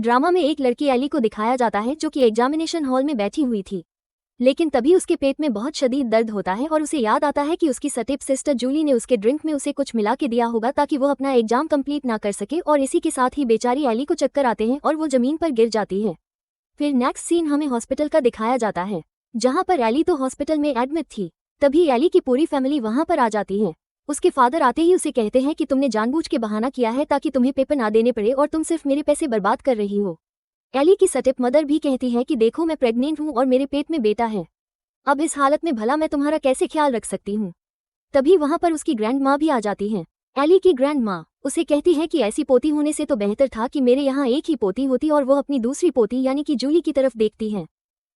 Drama में एक लड़की एली को दिखाया जाता है जो कि एग्जामिनेशन हॉल में बैठी हुई थी। लेकिन तभी उसके पेट में बहुत शदीद दर्द होता है और उसे याद आता है कि उसकी सटेप सिस्टर जूली ने उसके ड्रिंक में उसे कुछ मिला के दिया होगा ताकि वो अपना एग्जाम कंप्लीट ना कर सके, और इसी के साथ ही बेचारी एली को चक्कर आते हैं और वो जमीन पर गिर जाती है। फिर नेक्स्ट सीन हमें हॉस्पिटल का दिखाया जाता है, जहाँ पर एली तो हॉस्पिटल में एडमिट थी। तभी एली की पूरी फैमिली वहाँ पर आ जाती है। उसके फादर आते ही उसे कहते हैं कि तुमने जानबूझ के बहाना किया है ताकि तुम्हें पेपर ना देने पड़े और तुम सिर्फ मेरे पैसे बर्बाद कर रही हो। एली की स्टेप मदर भी कहती है कि देखो, मैं प्रेग्नेंट हूँ और मेरे पेट में बेटा है। अब इस हालत में भला मैं तुम्हारा कैसे ख्याल रख सकती हूँ। तभी वहाँ पर उसकी ग्रैंड माँ भी आ जाती है। एली की ग्रैंड माँ उसे कहती है कि ऐसी पोती होने से तो बेहतर था कि मेरे यहाँ एक ही पोती होती, और वो अपनी दूसरी पोती यानी कि जूली की तरफ देखती है।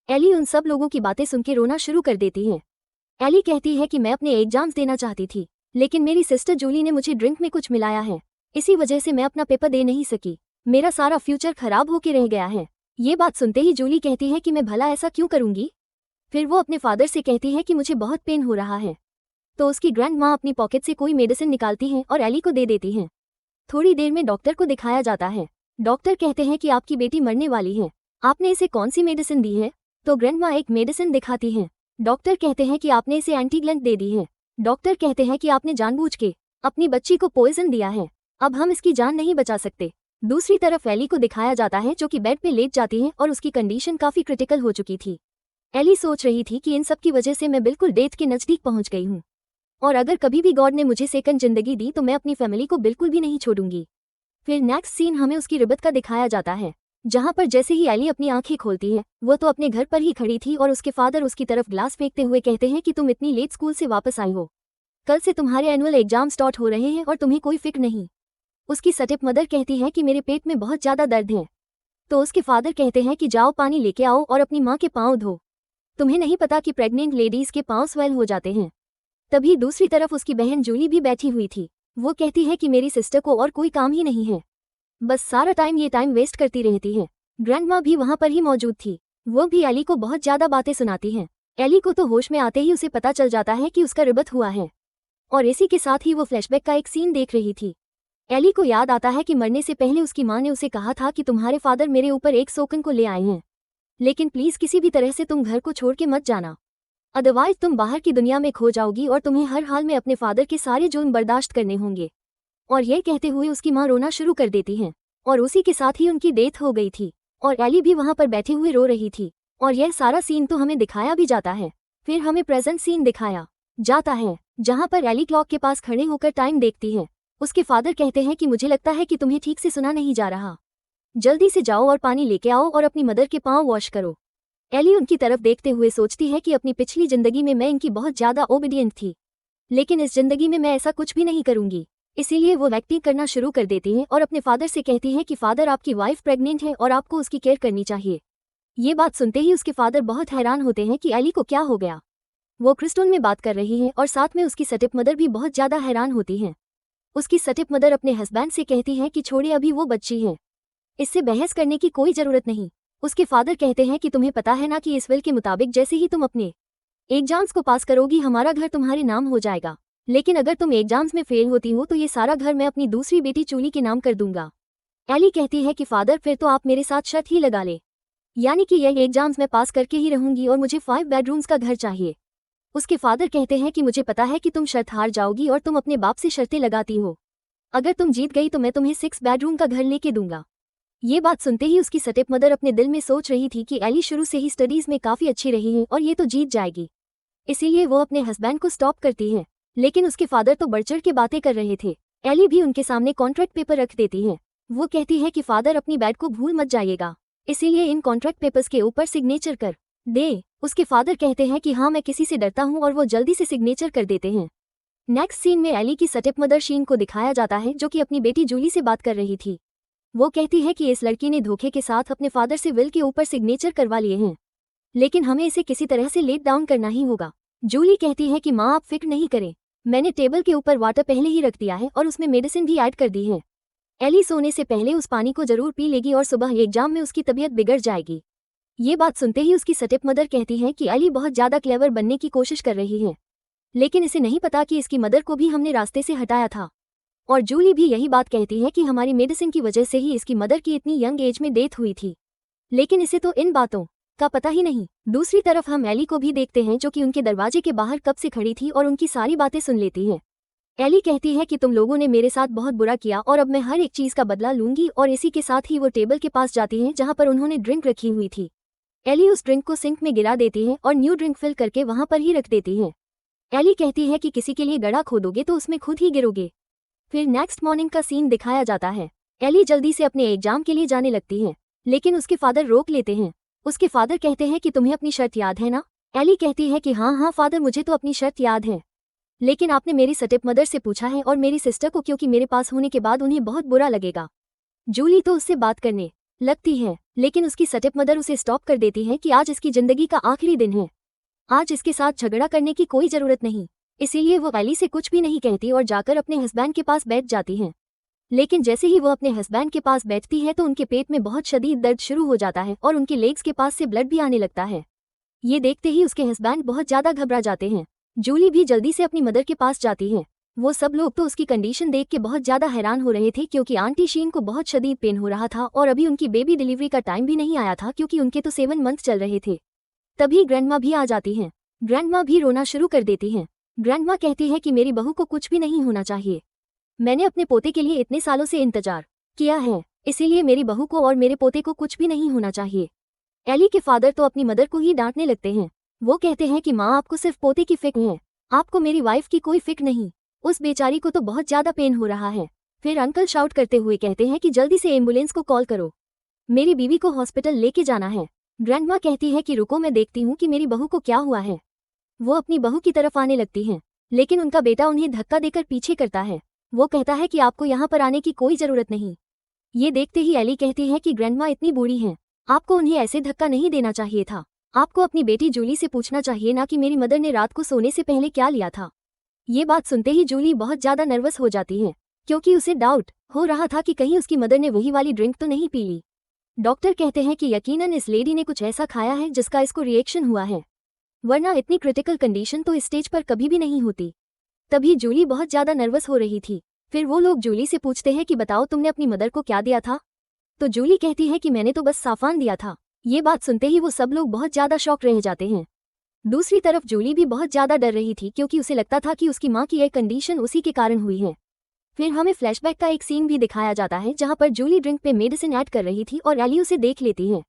एली उन सब लोगों की बातें सुन के रोना शुरू कर देती है। एली कहती है कि मैं अपने एग्जाम्स देना चाहती थी, लेकिन मेरी सिस्टर जूली ने मुझे ड्रिंक में कुछ मिलाया है, इसी वजह से मैं अपना पेपर दे नहीं सकी। मेरा सारा फ्यूचर खराब होके रह गया है। ये बात सुनते ही जूली कहती है कि मैं भला ऐसा क्यों करूंगी। फिर वो अपने फादर से कहती है कि मुझे बहुत पेन हो रहा है। तो उसकी ग्रैंड माँ अपनी पॉकेट से कोई मेडिसिन निकालती हैं और एली को दे देती हैं। थोड़ी देर में डॉक्टर को दिखाया जाता है। डॉक्टर कहते हैं कि आपकी बेटी मरने वाली है, आपने इसे कौन सी मेडिसिन दी है। तो ग्रैंड माँ एक मेडिसिन दिखाती हैं। डॉक्टर कहते हैं कि आपने इसे एंटीग्लैंड दे दी है। डॉक्टर कहते हैं कि आपने जानबूझ के अपनी बच्ची को पॉइजन दिया है, अब हम इसकी जान नहीं बचा सकते। दूसरी तरफ एली को दिखाया जाता है जो कि बेड पे लेट जाती है और उसकी कंडीशन काफी क्रिटिकल हो चुकी थी। एली सोच रही थी कि इन सब की वजह से मैं बिल्कुल डेथ के नजदीक पहुंच गई हूं, और अगर कभी भी गॉड ने मुझे सेकंड जिंदगी दी तो मैं अपनी फैमिली को बिल्कुल भी नहीं छोड़ूंगी। फिर नेक्स्ट सीन हमें उसकी रिबत का दिखाया जाता है, जहां पर जैसे ही एली अपनी आंखें खोलती है वो तो अपने घर पर ही खड़ी थी और उसके फादर उसकी तरफ ग्लास फेंकते हुए कहते हैं कि तुम इतनी लेट स्कूल से वापस आई हो, कल से तुम्हारे एनुअल एग्जाम स्टार्ट हो रहे हैं और तुम्हें कोई फिक्र नहीं। उसकी स्टेप मदर कहती है कि मेरे पेट में बहुत ज्यादा दर्द है। तो उसके फादर कहते हैं कि जाओ पानी लेके आओ और अपनी माँ के पाँव धो, तुम्हें नहीं पता कि प्रेग्नेंट लेडीज के पाँव स्वेल हो जाते हैं। तभी दूसरी तरफ उसकी बहन जूली भी बैठी हुई थी। वो कहती है कि मेरी सिस्टर को और कोई काम ही नहीं है, बस सारा टाइम ये टाइम वेस्ट करती रहती है। ग्रैंड माँ भी वहाँ पर ही मौजूद थी, वो भी एली को बहुत ज्यादा बातें सुनाती है। एली को तो होश में आते ही उसे पता चल जाता है कि उसका रिबत हुआ है, और इसी के साथ ही वो फ्लैशबैक का एक सीन देख रही थी। एली को याद आता है कि मरने से पहले उसकी माँ ने उसे कहा था कि तुम्हारे फादर मेरे ऊपर एक शोकन को ले आए हैं, लेकिन प्लीज किसी भी तरह से तुम घर को छोड़ के मत जाना, अदरवाइज तुम बाहर की दुनिया में खो जाओगी और तुम्हें हर हाल में अपने फादर के सारे जुर्म बर्दाश्त करने होंगे। और यह कहते हुए उसकी माँ रोना शुरू कर देती है, और उसी के साथ ही उनकी डेथ हो गई थी, और एली भी वहाँ पर बैठे हुए रो रही थी। और यह सारा सीन तो हमें दिखाया भी जाता है। फिर हमें प्रेजेंट सीन दिखाया जाता है, जहाँ पर एली क्लॉक के पास खड़े होकर टाइम देखती है। उसके फादर कहते हैं कि मुझे लगता है कि तुम्हें ठीक से सुना नहीं जा रहा, जल्दी से जाओ और पानी लेके आओ और अपनी मदर के पाँव वॉश करो। एली उनकी तरफ देखते हुए सोचती है कि अपनी पिछली जिंदगी में मैं इनकी बहुत ज्यादा ओबीडियंट थी, लेकिन इस जिंदगी में मैं ऐसा कुछ भी नहीं करूंगी। इसीलिए वो एक्टिंग करना शुरू कर देती है और अपने फादर से कहती है कि फादर, आपकी वाइफ प्रेग्नेंट है और आपको उसकी केयर करनी चाहिए। ये बात सुनते ही उसके फादर बहुत हैरान होते हैं कि एली को क्या हो गया। वो क्रिस्टल में बात कर रही है और साथ में उसकी स्टेप मदर भी बहुत ज्यादा हैरान होती है। उसकी स्टेप मदर अपने हस्बैंड से कहती है कि छोड़े, अभी वो बच्ची है, इससे बहस करने की कोई जरूरत नहीं। उसके फादर कहते हैं कि तुम्हें पता है ना कि इस विल के मुताबिक जैसे ही तुम अपने एग्जाम्स को पास करोगी हमारा घर तुम्हारे नाम हो जाएगा, लेकिन अगर तुम एग्जाम्स में फेल होती हो तो ये सारा घर मैं अपनी दूसरी बेटी जूली के नाम कर दूंगा। एली कहती है कि फादर, फिर तो आप मेरे साथ शर्त ही लगा ले, यानी कि यह एग्जाम्स मैं पास करके ही रहूंगी और मुझे 5 बेडरूम्स का घर चाहिए। उसके फादर कहते हैं कि मुझे पता है कि तुम शर्त हार जाओगी और तुम अपने बाप से शर्तें लगाती हो, अगर तुम जीत गई तो मैं तुम्हें 6 बेडरूम का घर लेके दूंगा। ये बात सुनते ही उसकी स्टेप मदर अपने दिल में सोच रही थी कि एली शुरू से ही स्टडीज में काफी अच्छी रही है और ये तो जीत जाएगी, इसीलिए वो अपने हस्बैंड को स्टॉप करती है। लेकिन उसके फादर तो बढ़ चढ़ के बातें कर रहे थे। एली भी उनके सामने कॉन्ट्रैक्ट पेपर रख देती है। वो कहती है कि फादर, अपनी बैड को भूल मत जाइएगा, इसीलिए इन कॉन्ट्रैक्ट पेपर्स के ऊपर सिग्नेचर कर दे। उसके फादर कहते हैं कि हाँ, मैं किसी से डरता हूँ, और वो जल्दी से सिग्नेचर कर देते हैं। नेक्स्ट सीन में एली की स्टेप मदर शीन को दिखाया जाता है जो कि अपनी बेटी जूली से बात कर रही थी। वो कहती है कि इस लड़की ने धोखे के साथ अपने फादर से विल के ऊपर सिग्नेचर करवा लिए हैं, लेकिन हमें इसे किसी तरह से लेट डाउन करना ही होगा। जूली कहती है कि माँ, आप फिक्र नहीं करें, मैंने टेबल के ऊपर वाटर पहले ही रख दिया है और उसमें मेडिसिन भी ऐड कर दी है। एली सोने से पहले उस पानी को जरूर पी लेगी और सुबह एग्जाम में उसकी तबीयत बिगड़ जाएगी। ये बात सुनते ही उसकी स्टेप मदर कहती है कि एली बहुत ज्यादा क्लेवर बनने की कोशिश कर रही है, लेकिन इसे नहीं पता कि इसकी मदर को भी हमने रास्ते से हटाया था। और जूली भी यही बात कहती है कि हमारी मेडिसिन की वजह से ही इसकी मदर की इतनी यंग एज में डेथ हुई थी, लेकिन इसे तो इन बातों का पता ही नहीं। दूसरी तरफ हम एली को भी देखते हैं जो कि उनके दरवाजे के बाहर कब से खड़ी थी और उनकी सारी बातें सुन लेती है। एली कहती है कि तुम लोगों ने मेरे साथ बहुत बुरा किया और अब मैं हर एक चीज का बदला लूंगी, और इसी के साथ ही वो टेबल के पास जाती है जहां पर उन्होंने ड्रिंक रखी हुई थी। एली उस ड्रिंक को सिंक में गिरा देती है और न्यू ड्रिंक फिल करके वहां पर ही रख देती है। एली कहती है कि किसी के लिए गड्ढा खोदोगे तो उसमें खुद ही गिरोगे। फिर नेक्स्ट मॉर्निंग का सीन दिखाया जाता है। एली जल्दी से अपने एग्जाम के लिए जाने लगती है, लेकिन उसके फादर रोक लेते हैं। उसके फादर कहते हैं कि तुम्हें अपनी शर्त याद है ना? एली कहती है कि हाँ फादर, मुझे तो अपनी शर्त याद है, लेकिन आपने मेरी स्टेप मदर से पूछा है और मेरी सिस्टर को, क्योंकि मेरे पास होने के बाद उन्हें बहुत बुरा लगेगा। जूली तो उससे बात करने लगती है, लेकिन उसकी स्टेप मदर उसे स्टॉप कर देती है कि आज इसकी जिंदगी का आखिरी दिन है, आज इसके साथ झगड़ा करने की कोई जरूरत नहीं। इसीलिए वो एली से कुछ भी नहीं कहती और जाकर अपने हस्बैंड के पास बैठ जाती हैं। लेकिन जैसे ही वो अपने हस्बैंड के पास बैठती है तो उनके पेट में बहुत शदीद दर्द शुरू हो जाता है और उनके लेग्स के पास से ब्लड भी आने लगता है। ये देखते ही उसके हस्बैंड बहुत ज्यादा घबरा जाते हैं। जूली भी जल्दी से अपनी मदर के पास जाती है। वो सब लोग तो उसकी कंडीशन देख के बहुत ज्यादा हैरान हो रहे थे, क्योंकि आंटी शीन को बहुत शदीद पेन हो रहा था और अभी उनकी बेबी डिलीवरी का टाइम भी नहीं आया था, क्योंकि उनके तो 7 मंथ चल रहे थे। तभी ग्रैंडमा भी आ जाती हैं। ग्रैंडमा भी रोना शुरू कर देती हैं। ग्रैंडमा कहती है कि मेरी बहू को कुछ भी नहीं होना चाहिए, मैंने अपने पोते के लिए इतने सालों से इंतजार किया है, इसीलिए मेरी बहू को और मेरे पोते को कुछ भी नहीं होना चाहिए। एली के फादर तो अपनी मदर को ही डांटने लगते हैं। वो कहते हैं कि माँ, आपको सिर्फ पोते की फिक्र है, आपको मेरी वाइफ की कोई फिक्र नहीं, उस बेचारी को तो बहुत ज्यादा पेन हो रहा है। फिर अंकल शाउट करते हुए कहते हैं कि जल्दी से एम्बुलेंस को कॉल करो, मेरी बीवी को हॉस्पिटल लेके जाना है। ग्रैंडमा कहती है कि रुको, मैं देखती हूँ कि मेरी बहू को क्या हुआ है। वो अपनी बहू की तरफ आने लगती हैं, लेकिन उनका बेटा उन्हें धक्का देकर पीछे करता है। वो कहता है कि आपको यहाँ पर आने की कोई जरूरत नहीं। ये देखते ही एली कहती है कि ग्रैंडमा इतनी बूढ़ी हैं, आपको उन्हें ऐसे धक्का नहीं देना चाहिए था, आपको अपनी बेटी जूली से पूछना चाहिए ना कि मेरी मदर ने रात को सोने से पहले क्या लिया था। ये बात सुनते ही जूली बहुत ज्यादा नर्वस हो जाती है, क्योंकि उसे डाउट हो रहा था कि कहीं उसकी मदर ने वही वाली ड्रिंक तो नहीं पी ली। डॉक्टर कहते हैं कि यकीनन इस लेडी ने कुछ ऐसा खाया है जिसका इसको रिएक्शन हुआ है, वरना इतनी क्रिटिकल कंडीशन तो इस स्टेज पर कभी भी नहीं होती। तभी जूली बहुत ज्यादा नर्वस हो रही थी। फिर वो लोग जूली से पूछते हैं कि बताओ, तुमने अपनी मदर को क्या दिया था? तो जूली कहती है कि मैंने तो बस साफान दिया था। ये बात सुनते ही वो सब लोग बहुत ज्यादा शॉक रह जाते हैं। दूसरी तरफ जूली भी बहुत ज्यादा डर रही थी, क्योंकि उसे लगता था कि उसकी माँ की यह कंडीशन उसी के कारण हुई है। फिर हमें फ्लैशबैक का एक सीन भी दिखाया जाता है जहाँ पर जूली ड्रिंक पे मेडिसिन ऐड कर रही थी और एली उसे देख लेती है।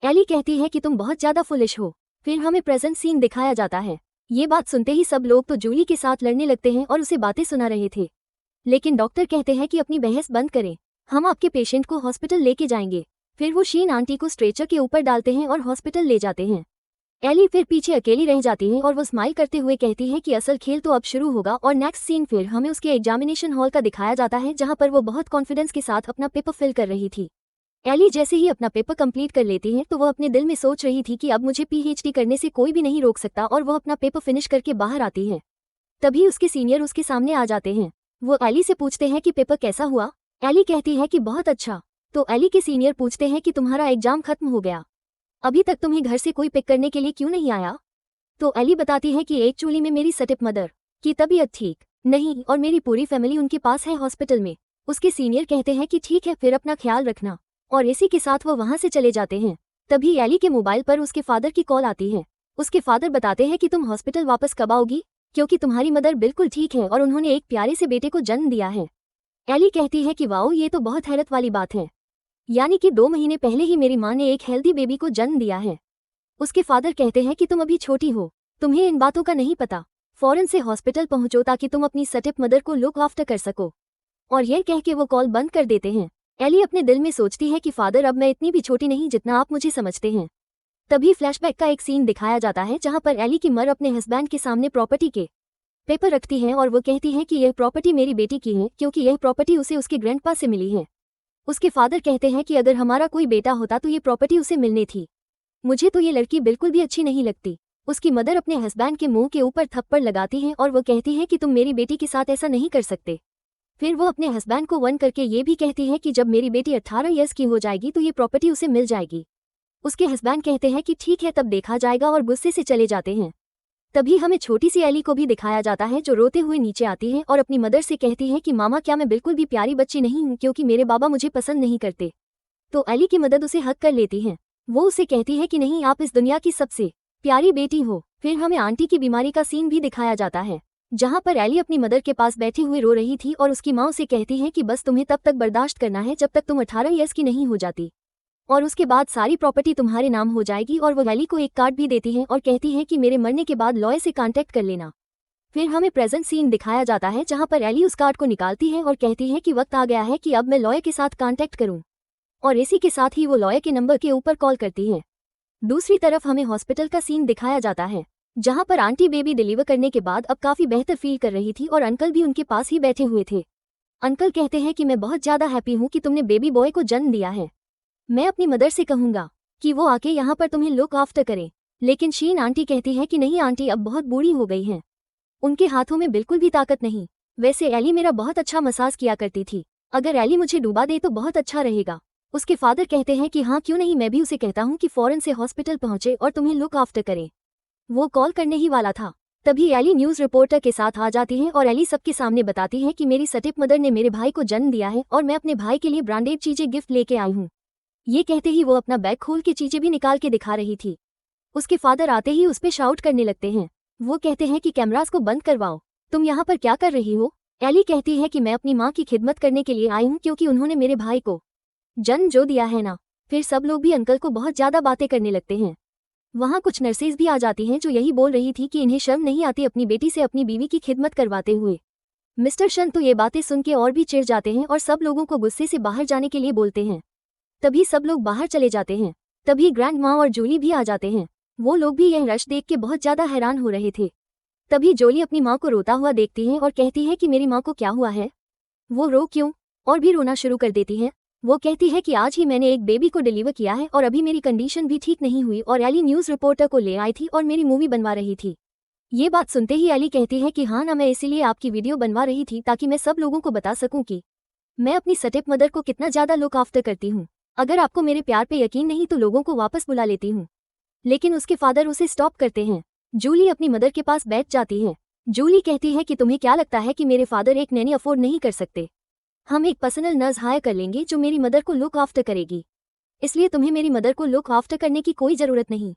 एली कहती है कि तुम बहुत ज्यादा फुलिश हो। फिर हमें प्रेजेंट सीन दिखाया जाता है। ये बात सुनते ही सब लोग तो जूली के साथ लड़ने लगते हैं और उसे बातें सुना रहे थे, लेकिन डॉक्टर कहते हैं कि अपनी बहस बंद करें, हम आपके पेशेंट को हॉस्पिटल लेके जाएंगे। फिर वो शीन आंटी को स्ट्रेचर के ऊपर डालते हैं और हॉस्पिटल ले जाते हैं। एली फिर पीछे अकेली रह जाती है और वो स्माइल करते हुए कहती है कि असल खेल तो अब शुरू होगा। और नेक्स्ट सीन फिर हमें उसके एग्जामिनेशन हॉल का दिखाया जाता है, जहां पर वो बहुत कॉन्फिडेंस के साथ अपना पेपर फिल कर रही थी। एली जैसे ही अपना पेपर कंप्लीट कर लेती है तो वो अपने दिल में सोच रही थी कि अब मुझे पीएचडी करने से कोई भी नहीं रोक सकता, और वो अपना पेपर फिनिश करके बाहर आती है। तभी उसके सीनियर उसके सामने आ जाते हैं। वो एली से पूछते हैं कि पेपर कैसा हुआ? एली कहती है कि बहुत अच्छा। तो एली के सीनियर पूछते हैं कि तुम्हारा एग्जाम खत्म हो गया, अभी तक तुम्हें घर से कोई पिक करने के लिए क्यों नहीं आया? तो एली बताती है कि एक्चुअली में मेरी स्टेप मदर की तबीयत ठीक नहीं और मेरी पूरी फैमिली उनके पास है हॉस्पिटल में। उसके सीनियर कहते हैं कि ठीक है, फिर अपना ख्याल रखना, और इसी के साथ वो वहां से चले जाते हैं। तभी एली के मोबाइल पर उसके फादर की कॉल आती है। उसके फादर बताते हैं कि तुम हॉस्पिटल वापस कब आओगी, क्योंकि तुम्हारी मदर बिल्कुल ठीक है और उन्होंने एक प्यारे से बेटे को जन्म दिया है। एली कहती है कि वाओ, ये तो बहुत हैरत वाली बात है, यानी कि 2 महीने पहले ही मेरी माँ ने एक हेल्दी बेबी को जन्म दिया है। उसके फादर कहते हैं कि तुम अभी छोटी हो, तुम्हें इन बातों का नहीं पता, फौरन से हॉस्पिटल पहुंचो ताकि तुम अपनी स्टेप मदर को लुक आफ्टर कर सको। और यह कह के वो कॉल बंद कर देते हैं। एली अपने दिल में सोचती है कि फादर, अब मैं इतनी भी छोटी नहीं जितना आप मुझे समझते हैं। तभी फ्लैशबैक का एक सीन दिखाया जाता है जहां पर एली की मर अपने हस्बैंड के सामने प्रॉपर्टी के पेपर रखती है और वो कहती है कि यह प्रॉपर्टी मेरी बेटी की है, क्योंकि यह प्रॉपर्टी उसे उसके ग्रैंडपा से मिली है। उसके फादर कहते हैं कि अगर हमारा कोई बेटा होता तो ये प्रॉपर्टी उसे मिलनी थी, मुझे तो ये लड़की बिल्कुल भी अच्छी नहीं लगती। उसकी मदर अपने हस्बैंड के मुंह के ऊपर थप्पड़ लगाती है और वो कहती है कि तुम मेरी बेटी के साथ ऐसा नहीं कर सकते। फिर वो अपने हस्बैंड को वन करके ये भी कहती है कि जब मेरी बेटी 18 ईयर्स की हो जाएगी तो ये प्रॉपर्टी उसे मिल जाएगी। उसके हस्बैंड कहते हैं कि ठीक है, तब देखा जाएगा, और गुस्से से चले जाते हैं। तभी हमें छोटी सी एली को भी दिखाया जाता है जो रोते हुए नीचे आती है और अपनी मदर से कहती है कि मामा क्या मैं बिल्कुल भी प्यारी बच्ची नहीं हूँ क्योंकि मेरे बाबा मुझे पसंद नहीं करते। तो एली की मदद उसे हक कर लेती है। वो उसे कहती है कि नहीं, आप इस दुनिया की सबसे प्यारी बेटी हो। फिर हमें आंटी की बीमारी का सीन भी दिखाया जाता है जहाँ पर एली अपनी मदर के पास बैठी हुई रो रही थी और उसकी माँ उसे कहती है कि बस तुम्हें तब तक बर्दाश्त करना है जब तक तुम 18 ईयर्स की नहीं हो जाती, और उसके बाद सारी प्रॉपर्टी तुम्हारे नाम हो जाएगी। और वो एली को एक कार्ड भी देती है और कहती है कि मेरे मरने के बाद लॉयर से कांटेक्ट कर लेना। फिर हमें प्रेजेंट सीन दिखाया जाता है जहाँ पर एली उस कार्ड को निकालती है और कहती है कि वक्त आ गया है कि अब मैं लॉयर के साथ कांटेक्ट करूं, और इसी के साथ ही वो लॉयर के नंबर के ऊपर कॉल करती है। दूसरी तरफ हमें हॉस्पिटल का सीन दिखाया जाता है जहाँ पर आंटी बेबी डिलीवर करने के बाद अब काफी बेहतर फील कर रही थी और अंकल भी उनके पास ही बैठे हुए थे। अंकल कहते हैं कि मैं बहुत ज्यादा हैप्पी हूँ कि तुमने बेबी बॉय को जन्म दिया है। मैं अपनी मदर से कहूंगा कि वो आके यहाँ पर तुम्हें लुक आफ्टर करे। लेकिन शीन आंटी कहती है कि नहीं, आंटी अब बहुत बूढ़ी हो गई हैं, उनके हाथों में बिल्कुल भी ताकत नहीं। वैसे एली मेरा बहुत अच्छा मसाज किया करती थी, अगर एली मुझे डूबा दे तो बहुत अच्छा रहेगा। उसके फादर कहते हैं कि हाँ क्यों नहीं, मैं भी उसे कहता हूँ कि फौरन से हॉस्पिटल पहुंचे और तुम्हें लुक आफ्टर करे। वो कॉल करने ही वाला था, तभी एली न्यूज रिपोर्टर के साथ आ जाती है और एली सबके सामने बताती है कि मेरी स्टेप मदर ने मेरे भाई को जन्म दिया है और मैं अपने भाई के लिए ब्रांडेड चीजें गिफ्ट लेके आई हूँ। ये कहते ही वो अपना बैग खोल के चीजें भी निकाल के दिखा रही थी। उसके फादर आते ही उस पे शाउट करने लगते हैं। वो कहते हैं कि कैमरास को बंद करवाओ, तुम यहाँ पर क्या कर रही हो। एली कहती है कि मैं अपनी माँ की खिदमत करने के लिए आई हूँ क्योंकि उन्होंने मेरे भाई को जन्म जो दिया है ना। फिर सब लोग भी अंकल को बहुत ज्यादा बातें करने लगते हैं। वहाँ कुछ नर्सेज भी आ जाती हैं जो यही बोल रही थी कि इन्हें शर्म नहीं आती अपनी बेटी से अपनी बीवी की खिदमत करवाते हुए। मिस्टर शन तो ये बातें सुन के और भी चिढ़ जाते हैं और सब लोगों को गुस्से से बाहर जाने के लिए बोलते हैं। तभी सब लोग बाहर चले जाते हैं। तभी ग्रैंड माँ और जूली भी आ जाते हैं। वो लोग भी यह रश देख के बहुत ज्यादा हैरान हो रहे थे। तभी जोली अपनी माँ को रोता हुआ देखती है और कहती है कि मेरी माँ को क्या हुआ है, वो रो क्यों, और भी रोना शुरू कर देती है। वो कहती है कि आज ही मैंने एक बेबी को डिलीवर किया है और अभी मेरी कंडीशन भी ठीक नहीं हुई और एली न्यूज रिपोर्टर को ले आई थी और मेरी मूवी बनवा रही थी। ये बात सुनते ही एली कहती है कि हाँ ना, मैं इसीलिए आपकी वीडियो बनवा रही थी ताकि मैं सब लोगों को बता सकूं कि मैं अपनी स्टेप मदर को कितना ज्यादा लुक आफ्टर करती हूँ। अगर आपको मेरे प्यार पे यकीन नहीं तो लोगों को वापस बुला लेती हूँ। लेकिन उसके फादर उसे स्टॉप करते हैं। जूली अपनी मदर के पास बैठ जाती है। जूली कहती है कि तुम्हें क्या लगता है कि मेरे फादर एक नैनी अफोर्ड नहीं कर सकते, हम एक पर्सनल नर्स हायर कर लेंगे जो मेरी मदर को लुक आफ्टर करेगी, इसलिए तुम्हें मेरी मदर को लुक आफ्टर करने की कोई जरूरत नहीं।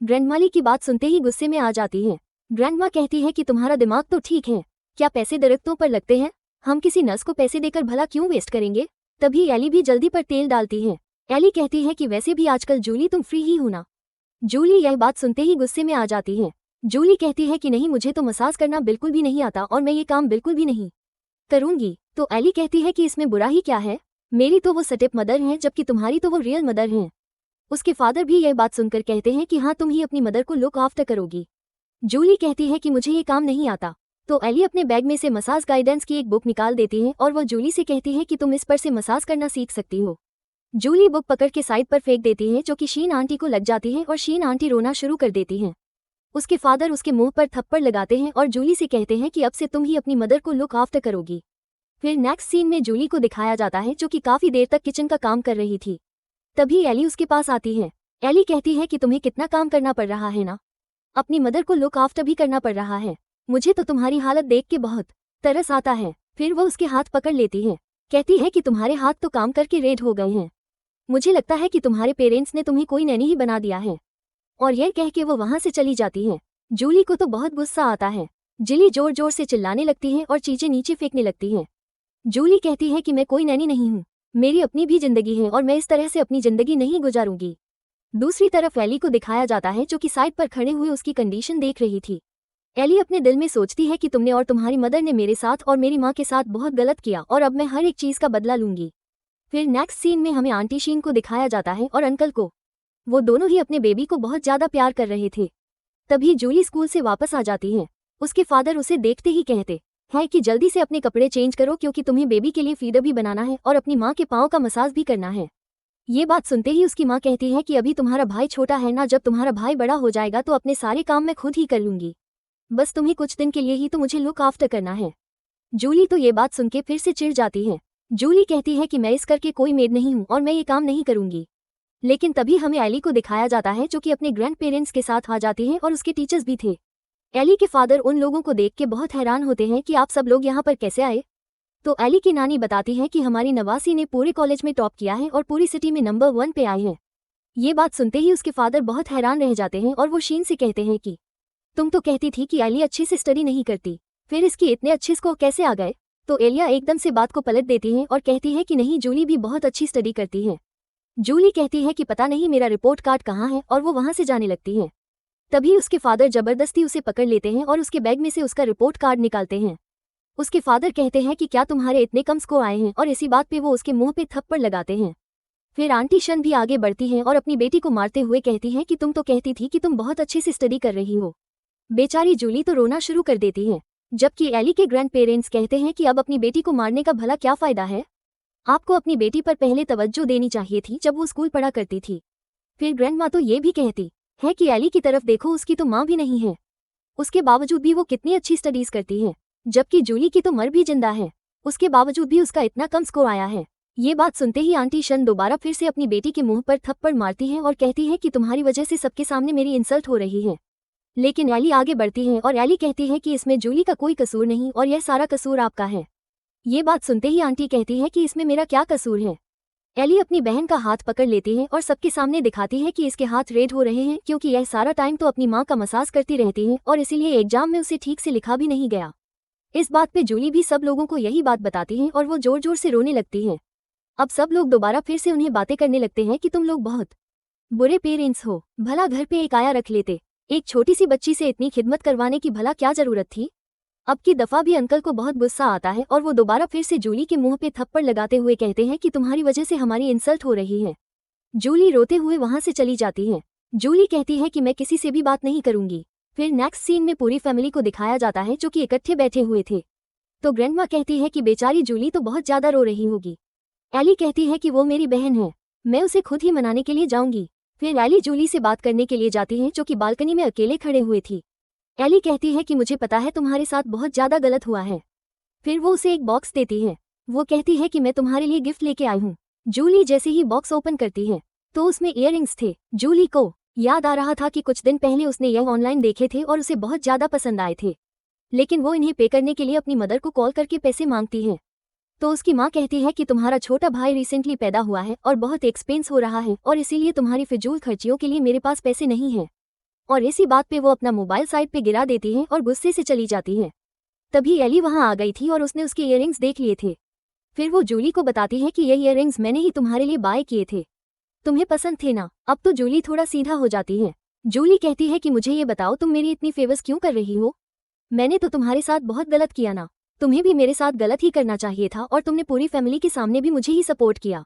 ग्रैंडमाली की बात सुनते ही गुस्से में आ जाती है। ग्रैंडमा कहती है कि तुम्हारा दिमाग तो ठीक है, क्या पैसे दरख्तों पर लगते हैं, हम किसी नर्स को पैसे देकर भला क्यों वेस्ट करेंगे। तभी एली भी जल्दी पर तेल डालती है। एली कहती है कि वैसे भी आजकल जूली तुम फ्री ही हो ना। जूली यह बात सुनते ही गुस्से में आ जाती है। जूली कहती है कि नहीं, मुझे तो मसाज करना बिल्कुल भी नहीं आता और मैं ये काम बिल्कुल भी नहीं करूंगी। तो एली कहती है कि इसमें बुरा ही क्या है, मेरी तो वो स्टेप मदर हैं जबकि तुम्हारी तो वो रियल मदर हैं। उसके फादर भी यह बात सुनकर कहते हैं कि हाँ, तुम ही अपनी मदर को लुक आफ्टर करोगी। जूली कहती है कि मुझे ये काम नहीं आता। तो एली अपने बैग में से मसाज गाइडेंस की एक बुक निकाल देती है और वह जूली से कहती है कि तुम इस पर से मसाज करना सीख सकती हो। जूली बुक पकड़ के साइड पर फेंक देती है जो कि शीन आंटी को लग जाती है और शीन आंटी रोना शुरू कर देती हैं। उसके फादर उसके मुंह पर थप्पड़ लगाते हैं और जूली से कहते हैं कि अब से तुम ही अपनी मदर को लुक आफ्टर करोगी। फिर नेक्स्ट सीन में जूली को दिखाया जाता है जो कि काफी देर तक किचन का काम कर रही थी। तभी एली उसके पास आती है। एली कहती है कि तुम्हें कितना काम करना पड़ रहा है ना, अपनी मदर को लुक आफ्टर भी करना पड़ रहा है, मुझे तो तुम्हारी हालत देख के बहुत तरस आता है। फिर वो उसके हाथ पकड़ लेती है, कहती है कि तुम्हारे हाथ तो काम करके रेड हो गए हैं, मुझे लगता है कि तुम्हारे पेरेंट्स ने तुम्हें कोई नैनी ही बना दिया है। और यह कह के वो वहां से चली जाती है। जूली को तो बहुत गुस्सा आता है। जिली जोर जोर से चिल्लाने लगती है और चीजें नीचे फेंकने लगती है। जूली कहती है कि मैं कोई नैनी नहीं हूँ, मेरी अपनी भी जिंदगी है और मैं इस तरह से अपनी जिंदगी नहीं गुजारूंगी। दूसरी तरफ एली को दिखाया जाता है जो कि साइड पर खड़े हुए उसकी कंडीशन देख रही थी। एली अपने दिल में सोचती है कि तुमने और तुम्हारी मदर ने मेरे साथ और मेरी माँ के साथ बहुत गलत किया और अब मैं हर एक चीज का बदला लूंगी। फिर नेक्स्ट सीन में हमें आंटी शीन को दिखाया जाता है और अंकल को। वो दोनों ही अपने बेबी को बहुत ज्यादा प्यार कर रहे थे। तभी जूली स्कूल से वापस आ जाती है। उसके फादर उसे देखते ही कहते हैं कि जल्दी से अपने कपड़े चेंज करो क्योंकि तुम्हें बेबी के लिए फीडर भी बनाना है और अपनी माँ के पाँव का मसाज भी करना है। ये बात सुनते ही उसकी माँ कहती है कि अभी तुम्हारा भाई छोटा है ना, जब तुम्हारा भाई बड़ा हो जाएगा तो अपने सारे काम मैं खुद ही कर लूंगी, बस तुम्हें कुछ दिन के लिए ही तो मुझे लुक आफ्टर करना है। जूली तो ये बात सुन के फिर से चिढ़ जाती है। जूली कहती है कि मैं इस करके कोई मेड नहीं हूँ और मैं ये काम नहीं करूंगी। लेकिन तभी हमें एली को दिखाया जाता है जो कि अपने ग्रैंड पेरेंट्स के साथ आ जाती है और उसके टीचर्स भी थे। एली के फादर उन लोगों को देख के बहुत हैरान होते हैं कि आप सब लोग यहाँ पर कैसे आए। तो एली की नानी बताती है कि हमारी नवासी ने पूरे कॉलेज में टॉप किया है और पूरी सिटी में नंबर 1 पे आए हैं। ये बात सुनते ही उसके फादर बहुत हैरान रह जाते हैं और वो शीन से कहते हैं कि तुम तो कहती थी कि एली अच्छे से स्टडी नहीं करती, फिर इसकी इतने अच्छे स्कोर कैसे आ गए। तो एलिया एकदम से बात को पलट देती है और कहती है कि नहीं, जूली भी बहुत अच्छी स्टडी करती है। जूली कहती है कि पता नहीं मेरा रिपोर्ट कार्ड कहाँ है, और वो वहाँ से जाने लगती है। तभी उसके फादर जबरदस्ती उसे पकड़ लेते हैं और उसके बैग में से उसका रिपोर्ट कार्ड निकालते हैं। उसके फादर कहते हैं कि क्या तुम्हारे इतने कम स्कोर आए हैं, और इसी बात पे वो उसके मुंह पे थप्पड़ लगाते हैं। फिर आंटी शन भी आगे बढ़ती हैं और अपनी बेटी को मारते हुए कहती हैं कि तुम तो कहती थी कि तुम बहुत अच्छे से स्टडी कर रही हो। बेचारी जूली तो रोना शुरू कर देती है, जबकि एली के ग्रैंड पेरेंट्स कहते हैं कि अब अपनी बेटी को मारने का भला क्या फायदा है, आपको अपनी बेटी पर पहले तवज्जो देनी चाहिए थी जब वो स्कूल पढ़ा करती थी। फिर ग्रैंड माँ तो ये भी कहती है कि एली की तरफ देखो, उसकी तो माँ भी नहीं है, उसके बावजूद भी वो कितनी अच्छी स्टडीज करती है, जबकि जूली की तो मर भी जिंदा है, उसके बावजूद भी उसका इतना कम स्कोर आया है। ये बात सुनते ही आंटी शन दोबारा फिर से अपनी बेटी के मुंह पर थप्पड़ मारती है और कहती है कि तुम्हारी वजह से सबके सामने मेरी इंसल्ट हो रही है। लेकिन एली आगे बढ़ती है और एली कहती है कि इसमें जूली का कोई कसूर नहीं और यह सारा कसूर आपका है। ये बात सुनते ही आंटी कहती है कि इसमें मेरा क्या कसूर है। एली अपनी बहन का हाथ पकड़ लेती है और सबके सामने दिखाती है कि इसके हाथ रेड हो रहे हैं, क्योंकि यह सारा टाइम तो अपनी माँ का मसाज करती रहती है और इसीलिए एग्जाम में उसे ठीक से लिखा भी नहीं गया। इस बात पे जूली भी सब लोगों को यही बात बताती है और वो जोर जोर से रोने लगती है। अब सब लोग दोबारा फिर से उन्हें बातें करने लगते हैं कि तुम लोग बहुत बुरे पेरेंट्स हो, भला घर पे एक आया रख लेते, एक छोटी सी बच्ची से इतनी खिदमत करवाने की भला क्या जरूरत थी। अब की दफा भी अंकल को बहुत गुस्सा आता है और वो दोबारा फिर से जूली के मुंह पे थप्पड़ लगाते हुए कहते हैं कि तुम्हारी वजह से हमारी इंसल्ट हो रही है। जूली रोते हुए वहां से चली जाती है। जूली कहती है कि मैं किसी से भी बात नहीं करूंगी। फिर नेक्स्ट सीन में पूरी फैमिली को दिखाया जाता है जो कि इकट्ठे बैठे हुए थे। तो ग्रैंडमा कहती है कि बेचारी जूली तो बहुत ज्यादा रो रही होगी। एली कहती है कि वो मेरी बहन है, मैं उसे खुद ही मनाने के लिए जाऊंगी। फिर एली जूली से बात करने के लिए जाती है जो कि बालकनी में अकेले खड़े हुए थी। एली कहती है कि मुझे पता है तुम्हारे साथ बहुत ज्यादा गलत हुआ है। फिर वो उसे एक बॉक्स देती है। वो कहती है कि मैं तुम्हारे लिए गिफ्ट लेके आई हूँ। जूली जैसे ही बॉक्स ओपन करती है तो उसमें इयररिंग्स थे। जूली को याद आ रहा था कि कुछ दिन पहले उसने यह ऑनलाइन देखे थे और उसे बहुत ज्यादा पसंद आए थे, लेकिन वो इन्हें पे करने के लिए अपनी मदर को कॉल करके पैसे मांगती है। तो उसकी माँ कहती है कि तुम्हारा छोटा भाई रिसेंटली पैदा हुआ है और बहुत एक्सपेंस हो रहा है और इसीलिए तुम्हारी फिजूल खर्चियों के लिए मेरे पास पैसे नहीं हैं। और इसी बात पे वो अपना मोबाइल साइड पे गिरा देती है और गुस्से से चली जाती है। तभी एली वहां आ गई थी और उसने उसके इयररिंग्स देख लिए थे। फिर वो जूली को बताती है कि ये इयररिंग्स मैंने ही तुम्हारे लिए बाय किए थे, तुम्हें पसंद थे ना। अब तो जूली थोड़ा सीधा हो जाती है। जूली कहती है कि मुझे ये बताओ, तुम मेरी इतनी फेवर्स क्यों कर रही हो? मैंने तो तुम्हारे साथ बहुत गलत किया ना, तुम्हें भी मेरे साथ गलत ही करना चाहिए था और तुमने पूरी फैमिली के सामने भी मुझे ही सपोर्ट किया।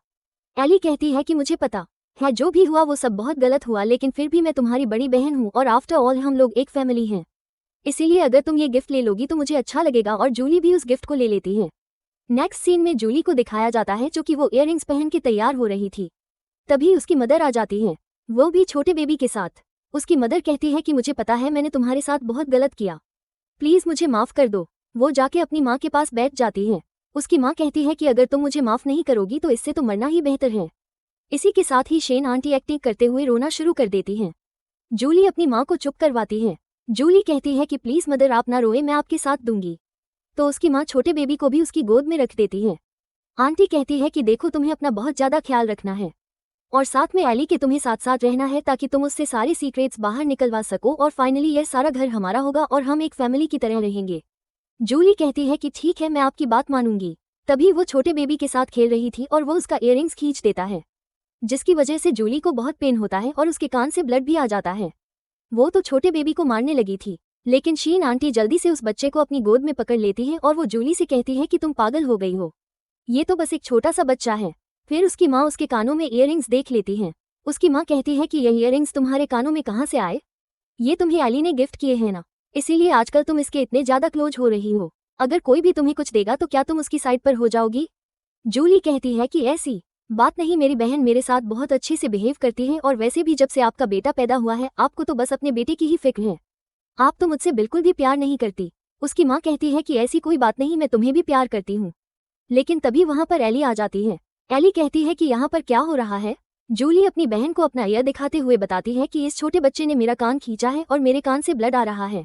एली कहती है कि मुझे पता है जो भी हुआ वो सब बहुत गलत हुआ, लेकिन फिर भी मैं तुम्हारी बड़ी बहन हूँ और आफ्टर ऑल हम लोग एक फैमिली हैं, इसीलिए अगर तुम ये गिफ्ट ले लोगी तो मुझे अच्छा लगेगा। और जूली भी उस गिफ्ट को ले लेती है। नेक्स्ट सीन में जूली को दिखाया जाता है जो कि वो इयररिंग्स पहन के तैयार हो रही थी। तभी उसकी मदर आ जाती है, वो भी छोटे बेबी के साथ। उसकी मदर कहती है कि मुझे पता है मैंने तुम्हारे साथ बहुत गलत किया, प्लीज मुझे माफ कर दो। वो जाके अपनी माँ के पास बैठ जाती है। उसकी माँ कहती है कि अगर तुम मुझे माफ नहीं करोगी तो इससे तो मरना ही बेहतर है। इसी के साथ ही शेन आंटी एक्टिंग करते हुए रोना शुरू कर देती हैं। जूली अपनी माँ को चुप करवाती है। जूली कहती है कि प्लीज मदर आप ना रोए, मैं आपके साथ दूंगी। तो उसकी माँ छोटे बेबी को भी उसकी गोद में रख देती है। आंटी कहती है कि देखो तुम्हें अपना बहुत ज्यादा ख्याल रखना है और साथ में एली के तुम्हें साथ साथ रहना है ताकि तुम उससे सारे सीक्रेट्स बाहर निकलवा सको और फाइनली यह सारा घर हमारा होगा और हम एक फैमिली की तरह रहेंगे। जूली कहती है कि ठीक है, मैं आपकी बात मानूंगी। तभी वो छोटे बेबी के साथ खेल रही थी और वो उसका इयररिंग्स खींच देता है, जिसकी वजह से जूली को बहुत पेन होता है और उसके कान से ब्लड भी आ जाता है। वो तो छोटे बेबी को मारने लगी थी, लेकिन शीन आंटी जल्दी से उस बच्चे को अपनी गोद में पकड़ लेती है और वो जूली से कहती है कि तुम पागल हो गई हो, ये तो बस एक छोटा सा बच्चा है। फिर उसकी माँ उसके कानों में इयररिंग्स देख लेती हैं। उसकी माँ कहती है कि ये इयररिंग्स तुम्हारे कानों में कहाँ से आए? ये तुम्हें एली ने गिफ्ट किए हैं ना, इसीलिए आजकल तुम इसके इतने ज्यादा क्लोज हो रही हो। अगर कोई भी तुम्हें कुछ देगा तो क्या तुम उसकी साइड पर हो जाओगी? जूली कहती है कि ऐसी बात नहीं, मेरी बहन मेरे साथ बहुत अच्छे से बिहेव करती है और वैसे भी जब से आपका बेटा पैदा हुआ है आपको तो बस अपने बेटे की ही फिक्र है, आप तो मुझसे बिल्कुल भी प्यार नहीं करती। उसकी माँ कहती है कि ऐसी कोई बात नहीं, मैं तुम्हें भी प्यार करती हूँ। लेकिन तभी वहाँ पर एली आ जाती है। एली कहती है कि यहाँ पर क्या हो रहा है? जूली अपनी बहन को अपना ईयर दिखाते हुए बताती है कि इस छोटे बच्चे ने मेरा कान खींचा है और मेरे कान से ब्लड आ रहा है।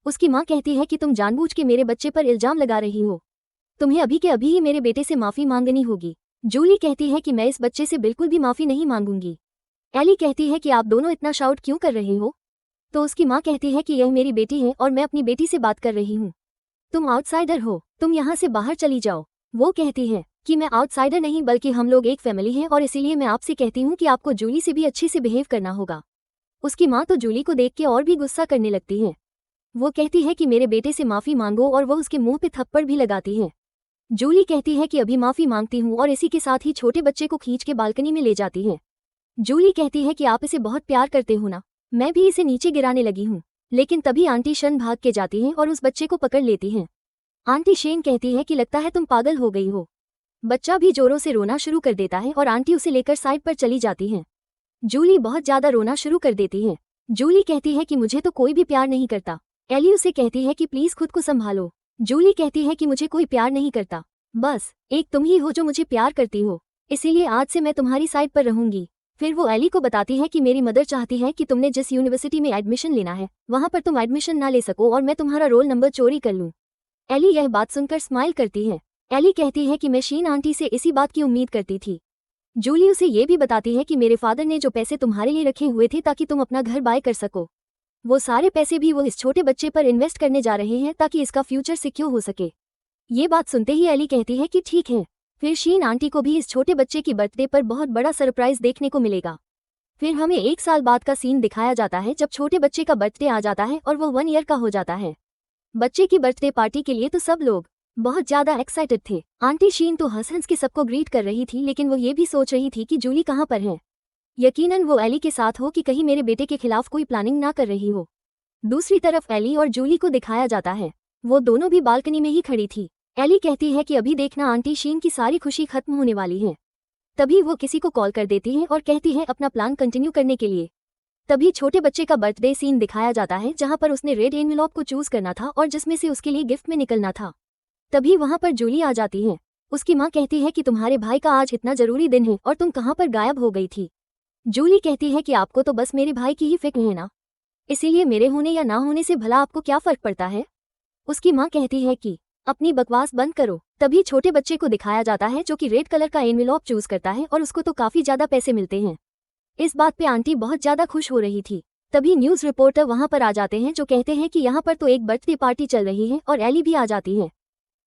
उसकी माँ कहती है कि तुम जानबूझ के मेरे बच्चे पर इल्जाम लगा रही हो, तुम्हें अभी के अभी ही मेरे बेटे से माफ़ी मांगनी होगी। जूली कहती है कि मैं इस बच्चे से बिल्कुल भी माफ़ी नहीं मांगूंगी। एली कहती है कि आप दोनों इतना शाउट क्यों कर रहे हो? तो उसकी माँ कहती है कि यह मेरी बेटी है और मैं अपनी बेटी से बात कर रही हूँ। तुम आउटसाइडर हो, तुम यहाँ से बाहर चली जाओ। वो कहती है कि मैं आउटसाइडर नहीं बल्कि हम लोग एक फैमिली हैं और इसीलिए मैं आपसे कहती हूँ कि आपको जूली से भी अच्छे से बिहेव करना होगा। उसकी माँ तो जूली को देख के और भी गुस्सा करने लगती है। वो कहती है कि मेरे बेटे से माफ़ी मांगो और वो उसके मुंह पे थप्पड़ भी लगाती है। जूली कहती है कि अभी माफ़ी मांगती हूँ और इसी के साथ ही छोटे बच्चे को खींच के बालकनी में ले जाती है। जूली कहती है कि आप इसे बहुत प्यार करते हो ना, मैं भी इसे नीचे गिराने लगी हूँ। लेकिन तभी आंटी शन भाग के जाती हैं और उस बच्चे को पकड़ लेती हैं। आंटी शेन कहती है कि लगता है तुम पागल हो गई हो। बच्चा भी जोरों से रोना शुरू कर देता है और आंटी उसे लेकर साइड पर चली जाती हैं। जूली बहुत ज़्यादा रोना शुरू कर देती है। जूली कहती है कि मुझे तो कोई भी प्यार नहीं करता। एली उसे कहती है कि प्लीज़ खुद को संभालो। जूली कहती है कि मुझे कोई प्यार नहीं करता, बस एक तुम ही हो जो मुझे प्यार करती हो, इसीलिए आज से मैं तुम्हारी साइड पर रहूंगी। फिर वो एली को बताती है कि मेरी मदर चाहती है कि तुमने जिस यूनिवर्सिटी में एडमिशन लेना है वहाँ पर तुम एडमिशन ना ले सको और मैं तुम्हारा रोल नंबर चोरी कर लूँ। एली यह बात सुनकर स्माइल करती है। एली कहती है कि मैं शीन आंटी से इसी बात की उम्मीद करती थी। जूली उसे ये भी बताती है कि मेरे फादर ने जो पैसे तुम्हारे लिए रखे हुए थे ताकि तुम अपना घर बाय कर सको, वो सारे पैसे भी वो इस छोटे बच्चे पर इन्वेस्ट करने जा रहे हैं ताकि इसका फ्यूचर सिक्योर हो सके। ये बात सुनते ही एली कहती है कि ठीक है। फिर शीन आंटी को भी इस छोटे बच्चे की बर्थडे पर बहुत बड़ा सरप्राइज देखने को मिलेगा। फिर हमें 1 साल बाद का सीन दिखाया जाता है जब छोटे बच्चे का बर्थडे आ जाता है और वो 1 ईयर का हो जाता है। बच्चे की बर्थडे पार्टी के लिए तो सब लोग बहुत ज्यादा एक्साइटेड थे। आंटी शीन तो हंस हंस के सबको ग्रीट कर रही थी, लेकिन वो ये भी सोच रही थी कि जूली कहाँ पर है। यकीनन वो एली के साथ हो कि कहीं मेरे बेटे के खिलाफ कोई प्लानिंग ना कर रही हो। दूसरी तरफ एली और जूली को दिखाया जाता है, वो दोनों भी बालकनी में ही खड़ी थी। एली कहती है कि अभी देखना आंटी शीन की सारी खुशी खत्म होने वाली है। तभी वो किसी को कॉल कर देती है और कहती है अपना प्लान कंटिन्यू करने के लिए। तभी छोटे बच्चे का बर्थडे सीन दिखाया जाता है जहां पर उसने रेड एनवेलॉप को चूज करना था और जिसमें से उसके लिए गिफ्ट में निकलना था। तभी वहां पर जूली आ जाती है। उसकी माँ कहती है कि तुम्हारे भाई का आज इतना जरूरी दिन है और तुम कहाँ पर गायब हो गई थी। जूली कहती है कि आपको तो बस मेरे भाई की ही फिक्र है ना, इसीलिए मेरे होने या ना होने से भला आपको क्या फर्क पड़ता है। उसकी माँ कहती है कि अपनी बकवास बंद करो। तभी छोटे बच्चे को दिखाया जाता है जो कि रेड कलर का एनवेलॉप चूज करता है और उसको तो काफी ज्यादा पैसे मिलते हैं। इस बात पे आंटी बहुत ज्यादा खुश हो रही थी। तभी न्यूज रिपोर्टर वहां पर आ जाते हैं जो कहते हैं कि यहाँ पर तो एक बर्थडे पार्टी चल रही है और एली भी आ जाती है।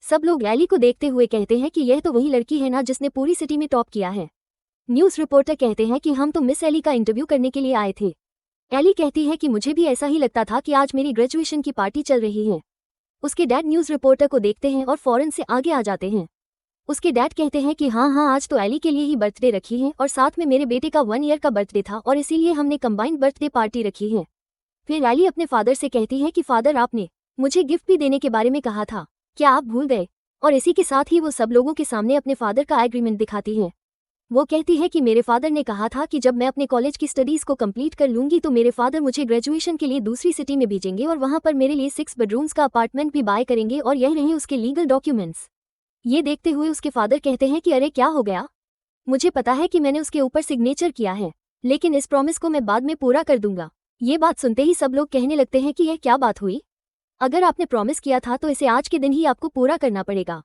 सब लोग एली को देखते हुए कहते हैं कि यह तो वही लड़की है ना जिसने पूरी सिटी में टॉप किया है। न्यूज रिपोर्टर कहते हैं कि हम तो मिस एली का इंटरव्यू करने के लिए आए थे। एली कहती है कि मुझे भी ऐसा ही लगता था कि आज मेरी ग्रेजुएशन की पार्टी चल रही है। उसके डैड न्यूज रिपोर्टर को देखते हैं और फौरन से आगे आ जाते हैं। उसके डैड कहते हैं कि हाँ आज तो एली के लिए ही बर्थडे रखी है और साथ में मेरे बेटे का 1 ईयर का बर्थडे था और इसीलिए हमने कंबाइंड बर्थडे पार्टी रखी है। फिर एली अपने फादर से कहती है कि फादर आपने मुझे गिफ्ट भी देने के बारे में कहा था, क्या आप भूल गए। और इसी के साथ ही वो सब लोगों के सामने अपने फादर का एग्रीमेंट दिखाती है। वो कहती है कि मेरे फादर ने कहा था कि जब मैं अपने कॉलेज की स्टडीज को कंप्लीट कर लूंगी तो मेरे फादर मुझे ग्रेजुएशन के लिए दूसरी सिटी में भेजेंगे और वहां पर मेरे लिए 6 बेडरूम्स का अपार्टमेंट भी बाय करेंगे और यह रहे उसके लीगल डॉक्यूमेंट्स। ये देखते हुए उसके फादर कहते हैं कि अरे क्या हो गया, मुझे पता है कि मैंने उसके ऊपर सिग्नेचर किया है, लेकिन इस प्रॉमिस को मैं बाद में पूरा कर दूंगा। ये बात सुनते ही सब लोग कहने लगते हैं कि यह क्या बात हुई, अगर आपने प्रॉमिस किया था तो इसे आज के दिन ही आपको पूरा करना पड़ेगा।